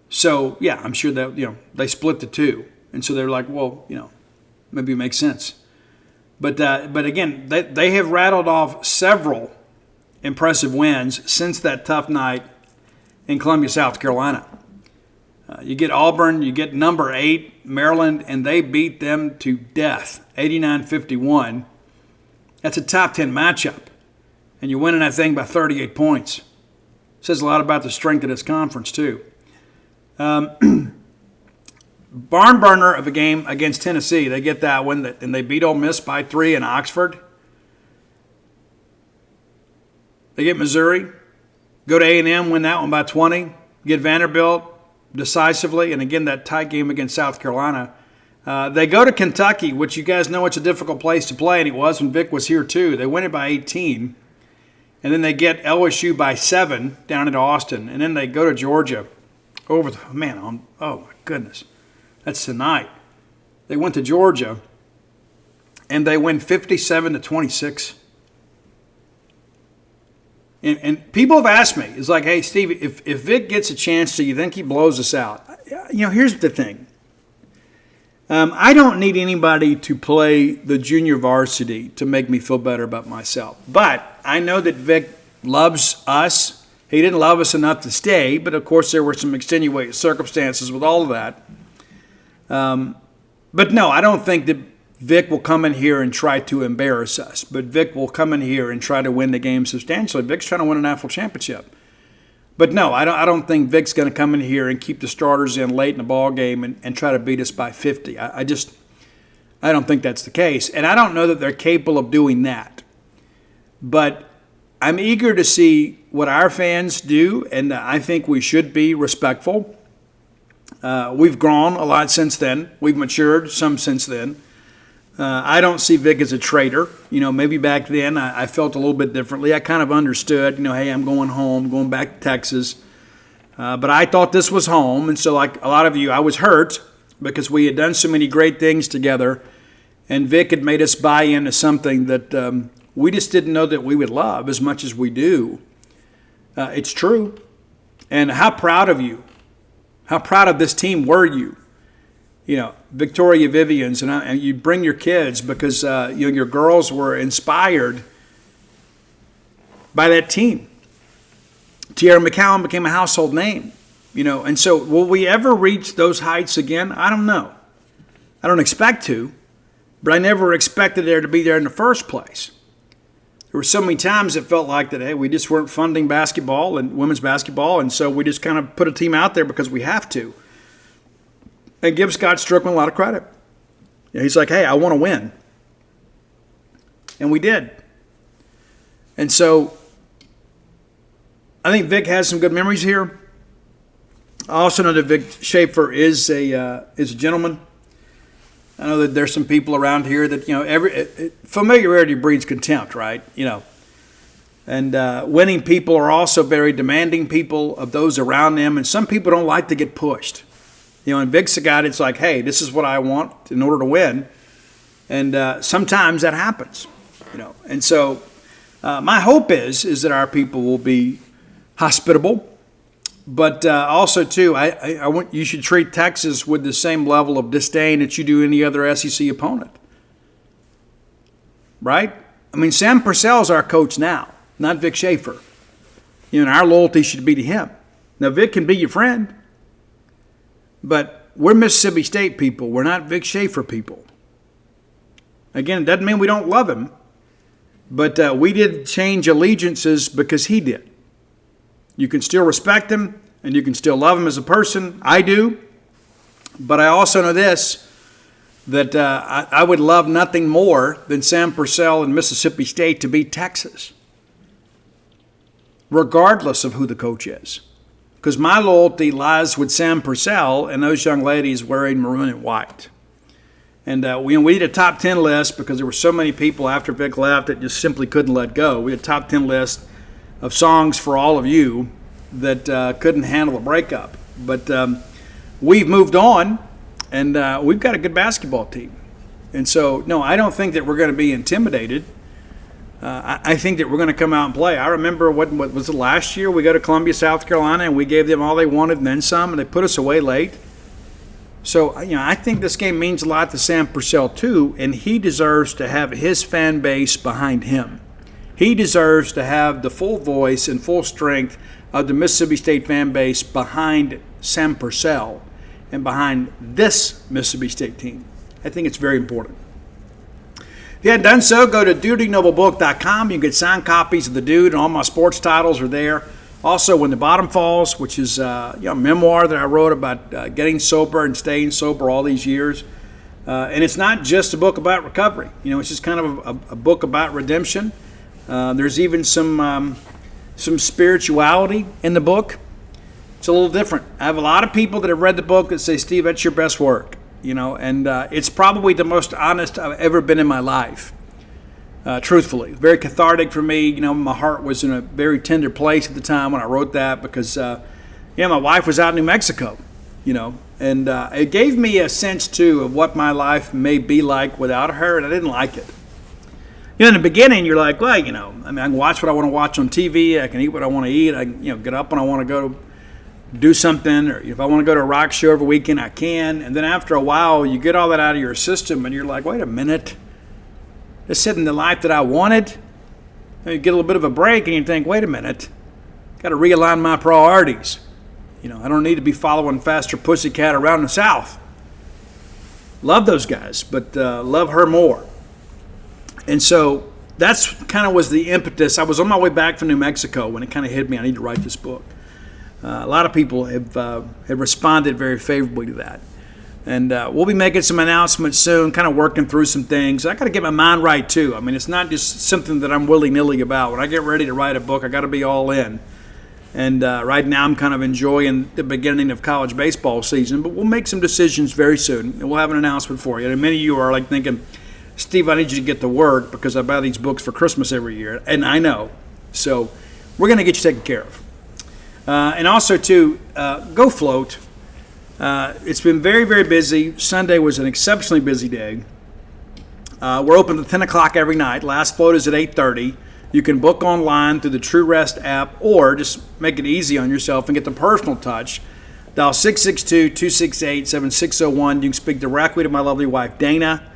So, yeah, I'm sure that, they split the two. And so they're like, well, maybe it makes sense. But again, they have rattled off several impressive wins since that tough night in Columbia, South Carolina. You get Auburn, you get number 8, Maryland, and they beat them to death, 89-51. That's a top 10 matchup. And you're winning that thing by 38 points. Says a lot about the strength of this conference, too. Barn burner of a game against Tennessee. They get that one, and they beat Ole Miss by 3 in Oxford. They get Missouri, go to A&M, win that one by 20, get Vanderbilt decisively, and again, that tight game against South Carolina. They go to Kentucky, which you guys know it's a difficult place to play, and it was when Vic was here too. They win it by 18, and then they get LSU by 7 down at Austin, and then they go to Georgia oh my goodness, that's tonight. They went to Georgia, and they win 57-26. And people have asked me, it's like, hey, Steve, if Vic gets a chance to, you think he blows us out? Here's the thing. I don't need anybody to play the junior varsity to make me feel better about myself. But I know that Vic loves us. He didn't love us enough to stay, but of course there were some extenuating circumstances with all of that. But no, I don't think that Vic will come in here and try to embarrass us, but Vic will come in here and try to win the game substantially. Vic's trying to win a national championship. But no, I don't think Vic's going to come in here and keep the starters in late in the ball game and try to beat us by 50. I don't think that's the case, and I don't know that they're capable of doing that. But I'm eager to see what our fans do, and I think we should be respectful. We've grown a lot since then. We've matured some since then. I don't see Vic as a traitor. Maybe back then I felt a little bit differently. I kind of understood, hey, I'm going home, going back to Texas. But I thought this was home. And so like a lot of you, I was hurt because we had done so many great things together. And Vic had made us buy into something that we just didn't know that we would love as much as we do. It's true. And how proud of you, how proud of this team were you? Victoria Vivian's, and you bring your kids because your girls were inspired by that team. Tierra McCowan became a household name, and so will we ever reach those heights again? I don't know. I don't expect to, but I never expected there to be there in the first place. There were so many times it felt like that, hey, we just weren't funding basketball and women's basketball, and so we just kind of put a team out there because we have to. And give Scott Strickland a lot of credit. He's like, hey, I want to win. And we did. And so I think Vic has some good memories here. I also know that Vic Schaefer is a gentleman. I know that there's some people around here that, familiarity breeds contempt, right? And winning people are also very demanding people of those around them. And some people don't like to get pushed. And Vic's a guy that's like, hey, this is what I want in order to win. And sometimes that happens, And so my hope is that our people will be hospitable, But also, too, I want you should treat Texas with the same level of disdain that you do any other SEC opponent. Right? I mean, Sam Purcell's our coach now, not Vic Schaefer. And our loyalty should be to him. Now, Vic can be your friend, but we're Mississippi State people. We're not Vic Schaefer people. Again, it doesn't mean we don't love him, but we did change allegiances because he did. You can still respect him, and you can still love him as a person. I do. But I also know this, that I would love nothing more than Sam Purcell and Mississippi State to beat Texas, regardless of who the coach is. Because my loyalty lies with Sam Purcell and those young ladies wearing maroon and white. And we did a top 10 list because there were so many people after Vic left that just simply couldn't let go. We had a top 10 list of songs for all of you that couldn't handle a breakup. But we've moved on, and we've got a good basketball team. And so, no, I don't think that we're going to be intimidated. I think that we're going to come out and play. I remember what was it last year? We go to Columbia, South Carolina, and we gave them all they wanted and then some, and they put us away late. So, I think this game means a lot to Sam Purcell, too, and he deserves to have his fan base behind him. He deserves to have the full voice and full strength of the Mississippi State fan base behind Sam Purcell and behind this Mississippi State team. I think it's very important. If you hadn't done so, go to dudeignoblebook.com. You can get signed copies of The Dude, and all my sports titles are there. Also, When the Bottom Falls, which is a memoir that I wrote about getting sober and staying sober all these years. And it's not just a book about recovery. It's just kind of a book about redemption. There's even some spirituality in the book. It's a little different. I have a lot of people that have read the book that say, Steve, that's your best work. And it's probably the most honest I've ever been in my life. Truthfully, very cathartic for me. My heart was in a very tender place at the time when I wrote that because, my wife was out in New Mexico, and it gave me a sense, too, of what my life may be like without her, and I didn't like it. In the beginning, you're like, well, I can watch what I want to watch on TV. I can eat what I want to eat. I can, get up when I want to go do something. Or if I want to go to a rock show every weekend, I can. And then after a while, you get all that out of your system, and you're like, wait a minute. This isn't the life that I wanted. And you get a little bit of a break, and you think, wait a minute. Got to realign my priorities. I don't need to be following Faster Pussycat around the South. Love those guys, but love her more. And so that's kind of was the impetus. I was on my way back from New Mexico when it kind of hit me. I need to write this book. A lot of people have responded very favorably to that. And we'll be making some announcements soon, kind of working through some things. I got to get my mind right, too. It's not just something that I'm willy-nilly about. When I get ready to write a book, I got to be all in. And right now I'm kind of enjoying the beginning of college baseball season. But we'll make some decisions very soon, and we'll have an announcement for you. And many of you are like thinking, Steve, I need you to get to work because I buy these books for Christmas every year. And I know. So we're going to get you taken care of. And also, too, go float. It's been very, very busy. Sunday was an exceptionally busy day. We're open at 10 o'clock every night. Last float is at 8:30. You can book online through the True Rest app or just make it easy on yourself and get the personal touch. Dial 662-268-7601. You can speak directly to my lovely wife, Dana.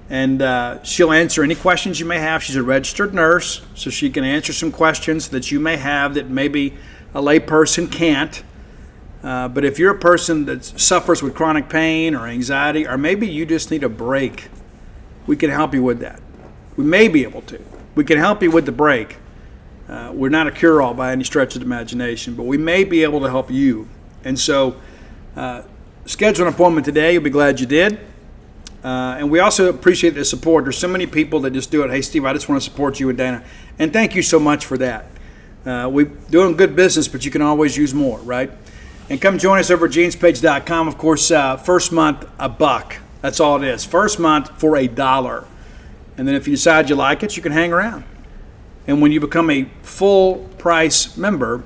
And she'll answer any questions you may have. She's a registered nurse, so she can answer some questions that you may have that maybe a lay person can't. But if you're a person that suffers with chronic pain or anxiety, or maybe you just need a break, we can help you with that. We may be able to. We can help you with the break. We're not a cure-all by any stretch of the imagination, but we may be able to help you. And so schedule an appointment today. You'll be glad you did. And we also appreciate the support. There's so many people that just do it. Hey, Steve, I just want to support you and Dana. And thank you so much for that. We're doing good business, but you can always use more, right? And come join us over at genespage.com. Of course, first month, $1. That's all it is. First month for $1. And then if you decide you like it, you can hang around. And when you become a full price member,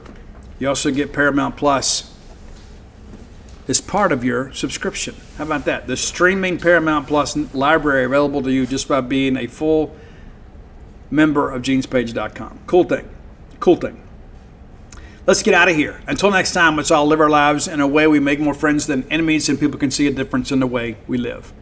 you also get Paramount Plus as part of your subscription. How about that? The streaming Paramount Plus library available to you just by being a full member of genespage.com. Cool thing. Cool thing. let's get out of here. Until next time, let's all live our lives in a way we make more friends than enemies, and people can see a difference in the way we live.